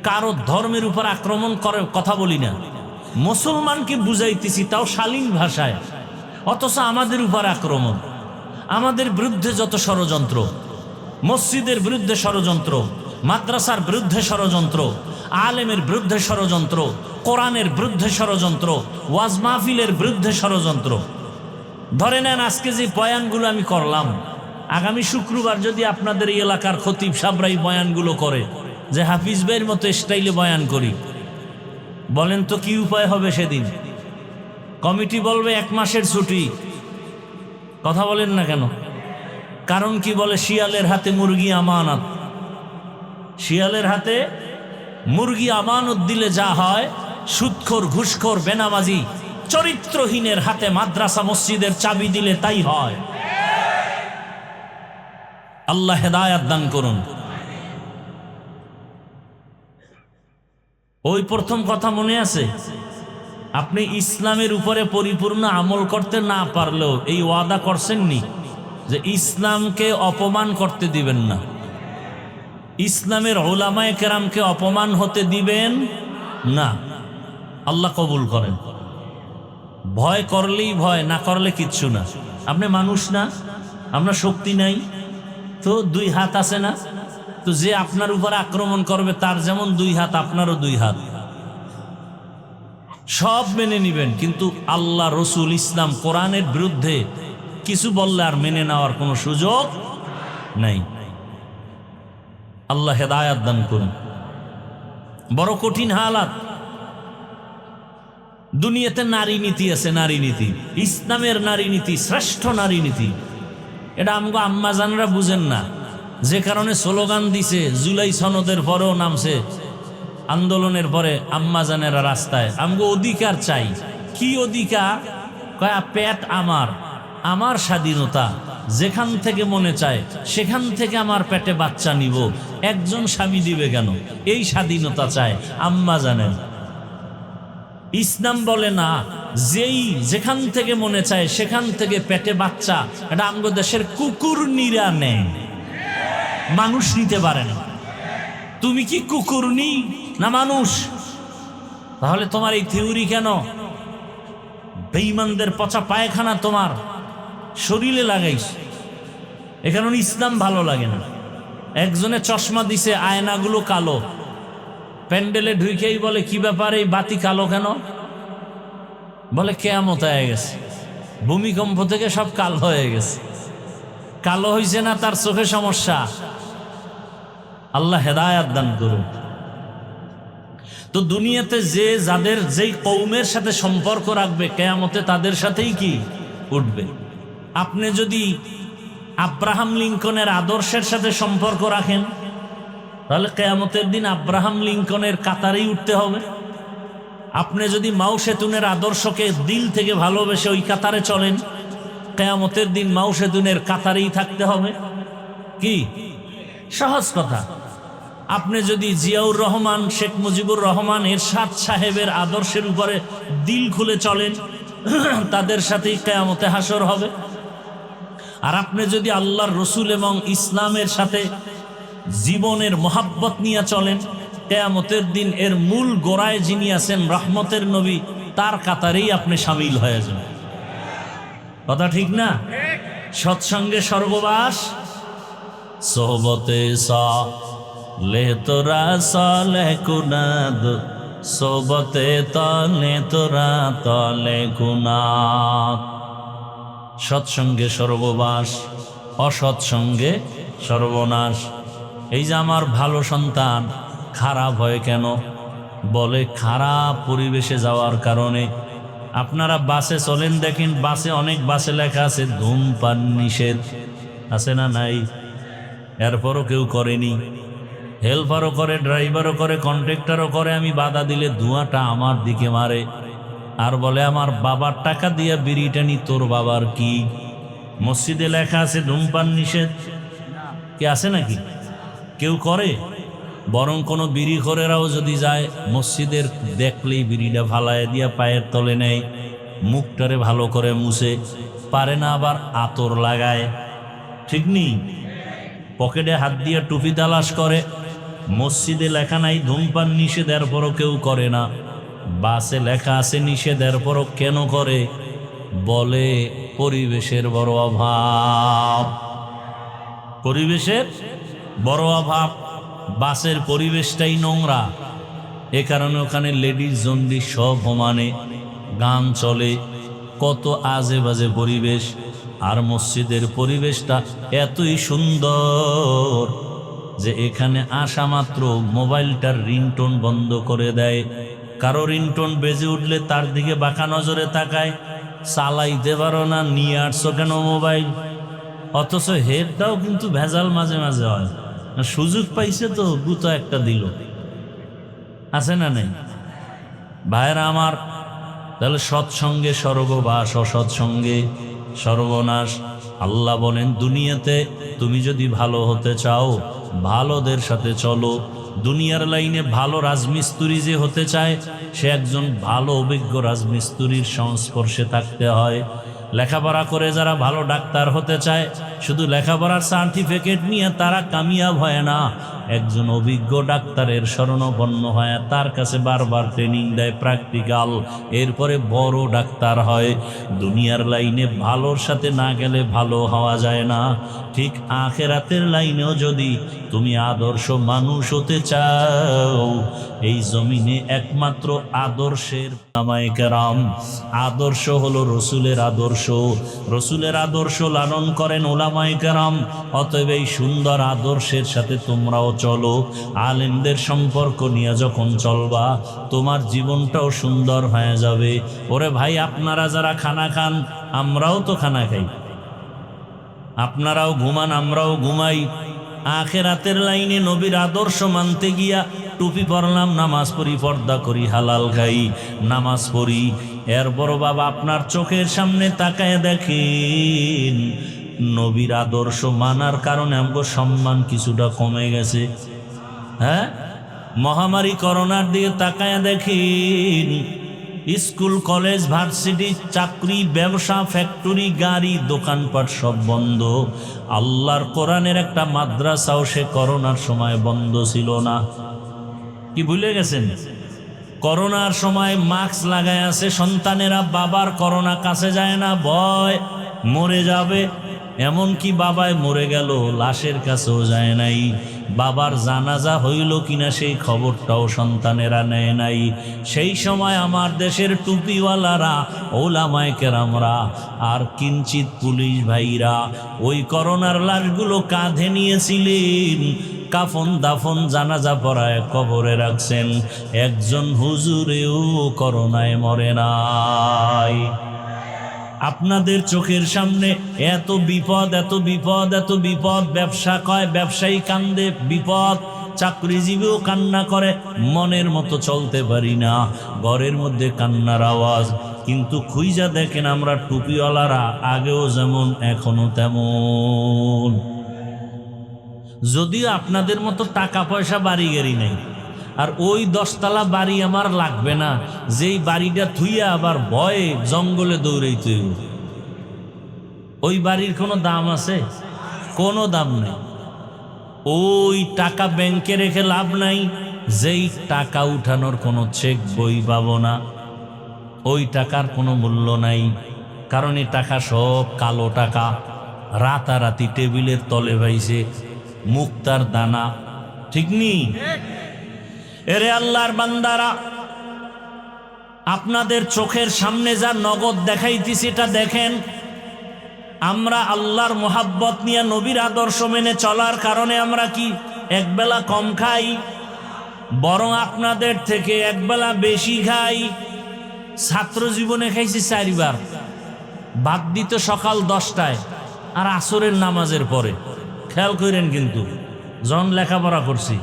কারো ধর্মের উপর আক্রমণ করে কথা বলি না। মুসলমানকে বুঝাইতেছি তাও শালীন ভাষায়, অথচ আমাদের উপর আক্রমণ, আমাদের বিরুদ্ধে যত ষড়যন্ত্র, মসজিদের বিরুদ্ধে ষড়যন্ত্র, মাদ্রাসার বিরুদ্ধে ষড়যন্ত্র, আলেমের বিরুদ্ধে ষড়যন্ত্র, কোরআনের বিরুদ্ধে ষড়যন্ত্র, ওয়াজ মাহফিলের বিরুদ্ধে ষড়যন্ত্র। ধরে নেন আজকে যে বয়ানগুলো আমি করলাম, আগামী শুক্রবার যদি আপনাদের এই এলাকার খতিব সাবরাই বয়ানগুলো করে যে হাফিজ ভাইয়ের মতো স্টাইলে বয়ান করি, বলেন তো কি উপায় হবে সেদিন? কমিটি বলবে 1 মাসের ছুটি। কথা বলেন না কেন? কারণ কি বলে, শিয়ালের হাতে মুরগি আমানত। শিয়ালের হাতে মুরগি আমানত দিলে যা হয়, সুদখোর, ঘুষখোর, বেনামাজি, চরিত্রহীনের হাতে মাদ্রাসা মসজিদের চাবি দিলে তাই হয়। আল্লাহ হেদায়াত দান করুন। ওই প্রথম কথা মনে আছে? আপনি ইসলামের উপরে পরিপূর্ণ আমল করতে না পারলেও এই ওয়াদা করছেননি যে ইসলামকে অপমান করতে দিবেন না, ইসলামের উলামায়ে কেরামকে অপমান হতে দিবেন না। আল্লাহ কবুল করেন। ভয় করলেই ভয়, না করলে কিচ্ছু না। আপনি মানুষ না? আপনার শক্তি নাই তো 2 হাত আছে না? তো যে আপনার উপর আক্রমণ করবে তার যেমন 2 হাত, আপনারও 2 হাত। সব মেনে নিবেন, কিন্তু আল্লাহ, রসুল, ইসলাম, কোরআনের বিরুদ্ধে কিছু বললে আর মেনে নেওয়ার কোনো সুযোগ নাই। আল্লাহ হেদায়াত দান করুন। বড় কঠিন হালাত। দুনিয়াতে নারী নীতি আছে, নারী নীতি, ইসলামের নারী নীতি, শ্রেষ্ঠ নারী নীতি। এটা আমগো আম্মাজানরা বুঝেন না, যে কারণে স্লোগান দিছে, জুলাই সনদের পরেও নামছে আন্দোলনের পরে আম্মাজানেরা রাস্তায়। আমগো অধিকার চাই। কি অধিকার? কয় পেট আমার, আমার স্বাধীনতা, যেখান থেকে মনে চায় সেখান থেকে আমার পেটে বাচ্চা নিব, একজন স্বামী দিবে কেন? এই স্বাধীনতা চায় আম্মাজানের। ইসলাম বলে না, যেই যেখান থেকে মনে চায় সেখান থেকে পেটে বাচ্চা। এটা আমগো দেশের কুকুর নিরা নেয়, মানুষ নিতে পারে না। তুমি কি কুকুরনি না মানুষ? তাহলে তোমার এই থিওরি কেন? বেঈমানদের পচা পায়খানা তোমার শরীরে লাগাইস। এ কারণে ইসলাম ভালো লাগে না। একজনে চশমা দিছে, আয়নাগুলো কালো। প্যান্ডেলে ঢুকেই বলে, কি ব্যাপার, এই বাতি কালো কেন? বলে কিয়ামত হয়ে গেছে, ভূমিকম্প থেকে সব কালো হয়ে গেছে। কালো হয়েছে না, তার চোখে সমস্যা। আল্লাহ হেদায়াত দান করুন। তো দুনিয়াতে যে যাদের যেই কওমের সাথে সম্পর্ক রাখবে, কিয়ামতে তাদের সাথেই কি উঠবে। আপনি যদি আব্রাহাম লিঙ্কনের আদর্শের সাথে সম্পর্ক রাখেন, তাহলে কিয়ামতের দিন আব্রাহাম লিঙ্কনের কাতারেই উঠতে হবে। আপনি যদি মাও সেতুনের আদর্শকে দিল থেকে ভালোবেসে ওই কাতারে চলেন, কিয়ামতের দিন মাও সেতুনের কাতারেই থাকতে হবে। কি সহজ কথা। আপনি যদি জিয়াউর রহমান, শেখ মুজিবুর রহমান, এরশাদ সাহেবের আদর্শের উপরে দিল খুলে চলেন, তাদের সাথেই কিয়ামতে হাসর হবে। আর আপনি যদি আল্লাহর রসুল এবং ইসলামের সাথে জীবনের মোহাব্বত নিয়ে চলেন, কিয়ামতের দিন এর মূল গোড়ায় যিনি আছেন রহমতের নবী, তার কাতারেই আপনি শামিল হয়ে যান। কথা ঠিক না? সৎসঙ্গে স্বর্গবাস, সোহবতে সালে তোরা সালে কুনাদ, সোহবতে তলে তোরা তলে কুনাদ। সৎসঙ্গে স্বর্গবাস, অসৎসঙ্গে সর্বনাশ। এই যে আমার ভালো সন্তান খারাপ হয় কেন? বলে খারাপ পরিবেশে যাওয়ার কারণে। আপনারা বাসে চলেন, দেখেন বাসে অনেক বাসে লেখা আছে ধূমপান নিষেধ, আছে না নাই? এরপরও কেউ করেনি। হেল্পারও করে, ড্রাইভারও করে, কন্ট্রাক্টরও করে। আমি বাধা দিলে ধোঁয়াটা আমার দিকে মারে আর বলে আমার বাবার টাকা দিয়ে বিড়ি টানি, তোর বাবার কি? মসজিদে লেখা আছে ধূমপান নিষেধ, কি আছে নাকি? কেউ করে? বরং কোনো বিড়ি খোরেরাও যদি যায় মসজিদের দেখলেই বিড়িটা ফালায় দিয়া পায়ের তলে নেয়, মুখটারে ভালো করে মুছে, পারে না আবার আতর লাগায়, ঠিক নেই? পকেটে হাত দিয়ে টুপি তালাশ করে। মসজিদে লেখা নাই ধূমপান নিষেধ, এরপরও কেউ করে না। বাসে লেখা আছে নিষেধ, এরপরও কেন করে? বলে পরিবেশের বড় অভাব, পরিবেশের বড় অভাব। বাসের পরিবেশটাই নোংরা, এ কারণে ওখানে লেডিস জন্ডি সব সমানে, গান চলে, কত আজে বাজে পরিবেশ। আর মসজিদের পরিবেশটা এতই সুন্দর যে এখানে আসা মাত্র মোবাইলটার রিংটোন বন্ধ করে দেয়। কারো রিংটোন বেজে উঠলে তার দিকে বাঁকা নজরে তাকায়, চালাইতে পারো না, নিয়ে আসছো কেন মোবাইল? অথচ হেডটাও কিন্তু ভেজাল মাঝে মাঝে হয়। সুযোগ পাইছে তো গুতো একটা দিল, আছে না নেই? ভাইরা আমার, তাহলে সৎসঙ্গে স্বর্গবাস, অসৎসঙ্গে সর্বনাশ। আল্লাহ বলেন দুনিয়াতে তুমি যদি ভালো হতে চাও ভালোদের সাথে চলো। দুনিয়ার লাইনে ভালো রাজমিস্ত্রি যে হতে চায় সে একজন ভালো অভিজ্ঞ রাজমিস্ত্রির সংস্পর্শে থাকতে হয়। লেখাপড়া করে যারা ভালো ডাক্তার হতে চায় শুধু লেখাপড়ার সার্টিফিকেট নিয়ে তারা কামিয়াব হয় না, একজন অভিজ্ঞ ডাক্তারের শরণাপন্ন হয়, তার কাছে বারবার ট্রেনিং দেয়, প্র্যাকটিক্যাল, এরপরে বড় ডাক্তার হয়। দুনিয়ার লাইনে ভালোর সাথে না গেলে ভালো হওয়া যায় না। ঠিক আখিরাতের লাইনেও যদি তুমি আদর্শ মানুষ হতে চাও, এই জমিনে একমাত্র আদর্শের ওলামায়ে কেরাম। আদর্শ হলো রসুলের আদর্শ, রসুলের আদর্শ লালন করেন ওলামায়ে কেরাম। অতএব এই সুন্দর আদর্শের সাথে তোমরাও চলো। আলেমদের সম্পর্ক নিয়ে যখন চলবা তোমার জীবনটাও সুন্দর হয়ে যাবে। ওরে ভাই, আপনারা যারা খানা খান আমরাও তো খানা খাই, আপনারাও ঘুমান আমরাও ঘুমাই। আখিরাতের লাইনে নবীর আদর্শ মানতে গিয়া টুপি পরলাম, নামাজ পড়ি, পর্দা করি, হালাল খাই, নামাজ পড়ি, এরপর বাবা আপনার চোখের সামনে তাকায় দেখেন নবীর আদর্শ মানার কারণে আমাদের সম্মান কিছুটা কমে গেছে। হ্যাঁ, মহামারী করোনার দিকে তাকায় দেখেন স্কুল কলেজ ভার্সিটি চাকরি ব্যবসা ফ্যাক্টরি গাড়ি দোকানপাট সব বন্ধ। আল্লাহর কোরআনের একটা মাদ্রাসাও সে করোনার সময় বন্ধ ছিল না। কি ভুলে গেছেন? করোনার সময় মাস্ক লাগায় আছে সন্তানেরা, বাবার করোনা কাছে যায় না, ভয় মরে যাবে। এমনকি বাবায় মরে গেল লাশের কাছেও যায় নাই, বাবার জানাজা হইল কিনা সেই খবরটাও সন্তানেরা নেয় নাই। সেই সময় আমার দেশের টুপিওয়ালারা, ওলামায়ে কেরামরা আর কিঞ্চিত পুলিশ ভাইরা ওই করোনার লাশগুলো কাঁধে নিয়েছিলেন, কাফন দাফন জানাজা পড়ায় কবরে রাখছেন। একজন হুজুরেও করোনায় মরে নাই। আপনাদের চোখের সামনে এত বিপদ, এত বিপদ, এত বিপদ। ব্যবসা কয় ব্যবসায়ী কান্দে, বিপদ। চাকরিজীবীও কান্না করে, মনের মতো চলতে পারি না, ঘরের মধ্যে কান্নার আওয়াজ। কিন্তু খুইজা দেখেন আমরা টুপিওয়ালারা আগেও যেমন এখনো তেমন। যদিও আপনাদের মতো টাকা পয়সা বাড়ি গাড়ি নেই, আর ওই 10 তলা বাড়ি আমার লাগবে না, যেই বাড়িটা থুইয়া আবার ভয়ে জঙ্গলে দৌড়াইতে, ওই বাড়ির কোনো দাম আছে? কোনো দাম নেই। ওই টাকা ব্যাংকে রেখে লাভ নাই, যেই টাকা উঠানোর কোনো চেক বই পাবো না, ওই টাকার কোনো মূল্য নাই। কারণ এই টাকা সব কালো টাকা, রাতারাতি টেবিলের তলে পাইছে, মুক্তার দানা, ঠিক নেই? এরে আল্লাহর বান্দারা, আপনাদের চোখের সামনে যা নগদ দেখাইতেছি এটা দেখেন। আমরা আল্লাহর মোহাব্বত নিয়ে নবীর আদর্শ মেনে চলার কারণে আমরা কি একবেলা কম খাই? বরং আপনাদের থেকে একবেলা বেশি খাই। ছাত্র জীবনে খাইছি 4 বার। ভাত দিত সকাল 10টায় আর আসরের নামাজের পরে। খেয়াল করেন কিন্তু যখন লেখাপড়া করছি,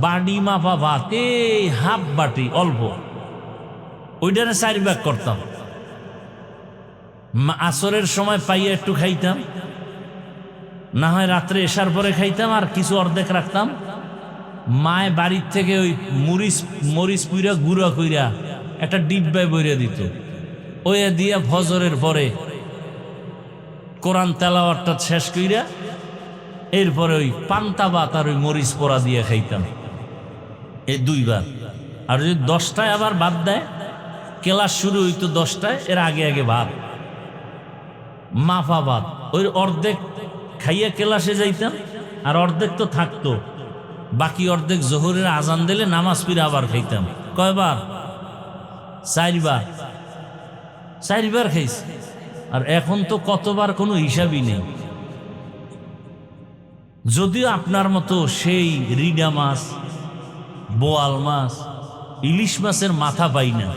বাড়ি মাপা ভাত, এই হাফ বাটি অল্প, ওইটারে 4 ভাগ করতাম। আসরের সময় পাইয়া একটু খাইতাম, না হয় রাত্রে এসার পরে খাইতাম, আর কিছু অর্ধেক রাখতাম। মায় বাড়ির থেকে ওই মরিচ পুইরা গুঁড়া কইরা একটা ডিব্বায় বইরা দিত, ওই দিয়া ফজরের পরে কোরআন তেলাওয়াতটা শেষ কইরা এরপরে ওই পান্তা ভাত আর ওই মরিচ পোড়া দিয়ে খাইতাম, এই 2 বার। আর যদি 10টায় আবার ভাত দেয়, ক্লাস শুরু হইতো 10টায়, এর আগে আগে ভাত, মাফা ভাত, ওই অর্ধেক খাইয়া ক্লাসে যাইতাম, আর অর্ধেক তো থাকতো, বাকি অর্ধেক জোহরের আজান দিলে নামাজ পড়ে আবার খাইতাম। কয়বার? 4 বার। 4 বার খাইছি। আর এখন তো কতবার কোনো হিসাবই নেই। যদিও আপনার মতো সেই রিডা মাছ, বোয়াল মাছ, ইলিশ মাছের মাথা পাই না,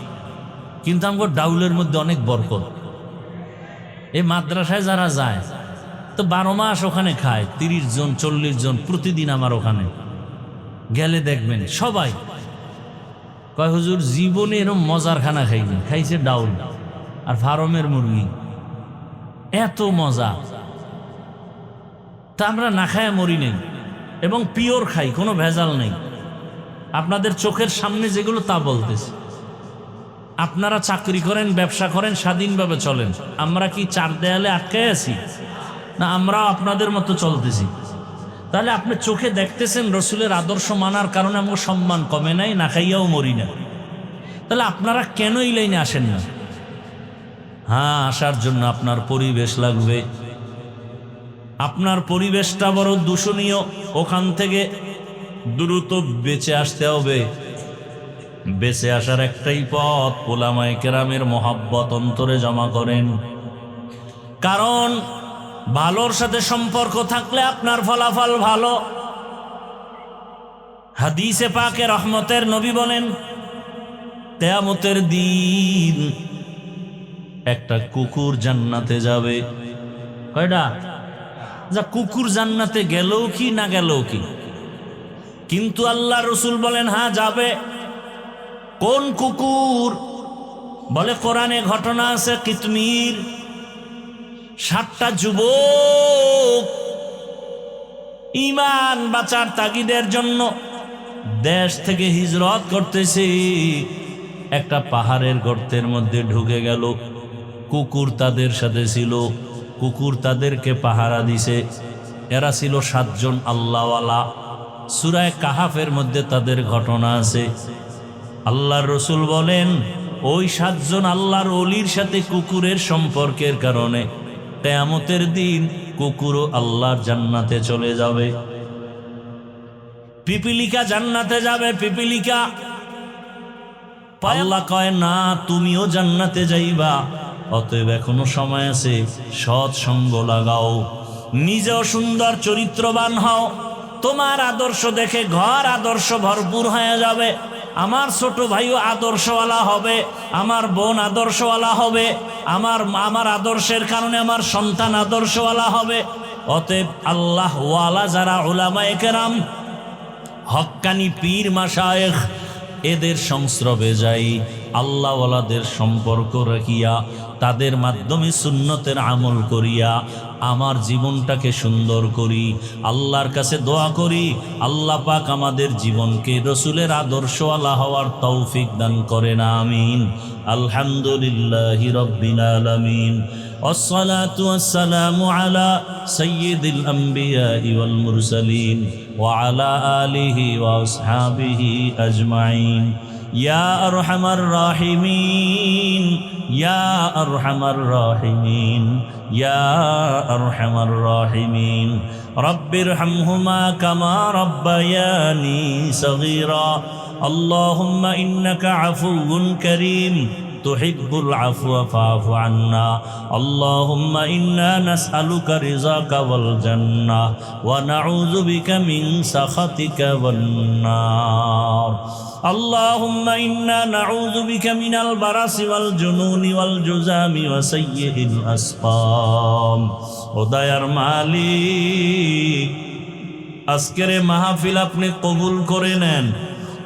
কিন্তু আমার ডাউলের মধ্যে অনেক বরকত। এই মাদ্রাসায় যারা যায় তো 12 মাস ওখানে খায়, 30 জন 40 জন প্রতিদিন আমার ওখানে গেলে দেখবেন সবাই কয়, হুজুর জীবনে এরকম মজার খানা খাইনি, খাইছে ডাউল আর ফার্মের মুরগি, এত মজা। তা আমরা না খায় মরি নেই, এবং পিওর খাই, কোনো ভেজাল নেই। আপনাদের চোখের সামনে যেগুলো তা বলতেছে। আপনারা চাকরি করেন, ব্যবসা করেন, স্বাধীনভাবে চলেন। আমরা কি 4 দেয়ালে আটকায় আছি? না, আমরাও আপনাদের মতো চলতেছি। তাহলে আপনি চোখে দেখতেছেন রসুলের আদর্শ মানার কারণে আমার সম্মান কমে নাই, না খাইয়াও মরি না। তাহলে আপনারা কেন এই লাইনে আসেন না? হ্যাঁ, আসার জন্য আপনার পরিবেশ লাগবে। আপনার পরিবেশটা বড় দূষণীয়, ওখান থেকে দ্রুত বেঁচে আসতে হবে। বেঁচে আসার একটাই পথ, ওলামায়ে কেরামের মহাব্বত অন্তরে জমা করেন। কারণ ভালোর সাথে সম্পর্ক থাকলে আপনার ফলাফল ভালো। হাদিসে পাকে রহমতের নবী বলেন, কিয়ামতের দিন একটা কুকুর জান্নাতে যাবে। কয়টা? যা কুকুর জান্নাতে গেলেও কি না গেলেও কি, কিন্তু আল্লাহ রসুল বলেন হ্যাঁ যাবে। কোন কুকুর? বলে কোরআনে ঘটনা আছে, কিতমির 7টা যুবক ঈমান বাঁচার তাগিদের জন্য দেশ থেকে হিজরত করতেছে, একটা পাহাড়ের গর্তের মধ্যে ঢুকে গেল। কুকুর তাদের সাথে ছিল, কুকুর তাদেরকে পাহারা দিছে। এরা ছিল 7 জন আল্লাহওয়ালা। সূরা কাহাফের মধ্যে তাদের ঘটনা আছে। আল্লাহর রসুল বলেন, ওই 7 জন আল্লাহর ওলির সাথে কুকুরের সম্পর্কের কারণে কিয়ামতের দিন কুকুরও আল্লাহর জান্নাতে চলে যাবে। পিপিলিকা জান্নাতে যাবে, পিপিলিকা। আল্লাহ কয় না, তুমিও জান্নাতে যাইবা, অতএব এখনো সময় আছে, সৎ সঙ্গ লাগাও, নিজেও সুন্দর চরিত্রবান হও। তোমার আদর্শ দেখে ঘর আদর্শ ভরপুর হয়ে যাবে। আমার ছোট ভাইও আদর্শওয়ালা হবে, আমার বোন আদর্শওয়ালা হবে, আমার আদর্শের কারণে আমার সন্তান আদর্শওয়ালা হবে। অতএব আল্লাহ ওয়ালা যারা উলামায়ে কেরাম, হক্কানি পীর মাশায়েখ, এদের সংস্রবে যাই, আল্লাহওয়ালাদের সম্পর্ক রাখিয়া তাদের মাধ্যমে সুন্নতের আমল করিয়া আমার জীবনটাকে সুন্দর করি। আল্লাহর কাছে দোয়া করি, আল্লাহ পাক আমাদের জীবনকে রসুলের আদর্শওয়ালা হওয়ার তৌফিক দান করেন, আমিন। আলহামদুলিল্লাহি রাব্বিল আলামিন। ওয়াসসালাতু ওয়াসসালামু আলা সাইয়্যিদিল আমবিয়াই ওয়াল মুরসালিন ওয়া আলা আলিহি ওয়া আসহাবিহি আজমাইন। ইয়া আরহামার রাহিমিন, ইয়া আরহামার রাহিমিন, ইয়া আরহামার রাহিমিন। রব্বিরহামহুমা কামা রব্বায়ানি সগীরা। আল্লাহুম্মা ইন্নাকা আফুউন কারীম তুহিব্বুল আফওয়া ফাআফু আন্না। আল্লাহুম্মা ইন্না নাসআলুকা রিযাকা ওয়াল জান্নাহ ওয়া নাউযু বিকা মিন সাখাতিকা ওয়ান নার। আল্লাহুম্মা ইন্না নাউযু বিকা মিনাল বারাসি ওয়াল জুনুনি ওয়াল জুযামি ওয়া সাইয়্যিল আসকাম। ও দয়ার মালিক, আজকের এই মাহফিল আপনি কবুল করে নেন।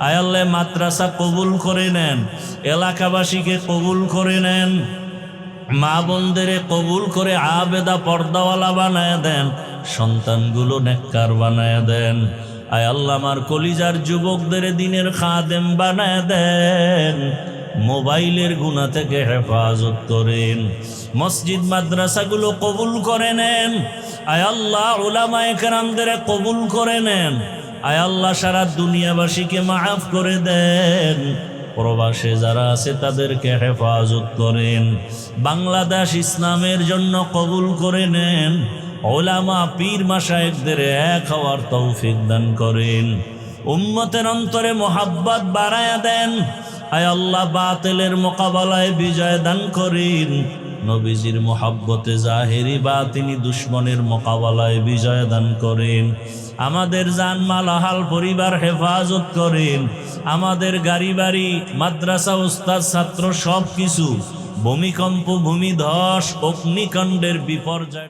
আয় আল্লাহ, মাদ্রাসা কবুল করে নেন, এলাকাবাসীকে কবুল করে নেন, মা বোনদের কবুল করে আবেদা পর্দাওয়ালা বানায় দেন, সন্তানগুলো নেককার বানায় দেন। আয় আল্লাহ, আমার কলিজার যুবকদের দিনের খাদেম বানায় দেন, মোবাইলের গুনাহ থেকে হেফাজত করেন, মসজিদ মাদ্রাসাগুলো কবুল করে নেন। আয় আল্লাহ, উলামায়ে কেরামদের কবুল করে নেন। আয় আল্লাহ, সারা দুনিয়াবাসীকে মাফ করে দেন। প্রবাসে যারা আছে তাদেরকে হেফাজত করেন। বাংলাদেশ ইসলামের জন্য কবুল করে নেন। উলামা পীর মাশায়েখদের এক হওয়ার তৌফিক দান করেন। উম্মতের অন্তরে মোহাব্বত বাড়ায়া দেন। আয় আল্লাহ, বাতিলের মোকাবেলায় বিজয় দান করেন। নবীজির মোহাব্বতে জাহেরি বাতিনি দুশ্মনের মোকাবেলায় বিজয় দান করেন। আমাদের জানমাল আহাল পরিবার হেফাজত করেন। আমাদের গাড়ি বাড়ি, মাদ্রাসা, উস্তাদ, ছাত্র সব কিছু ভূমিকম্প, ভূমিধস, অগ্নিকাণ্ডের বিপর্যয়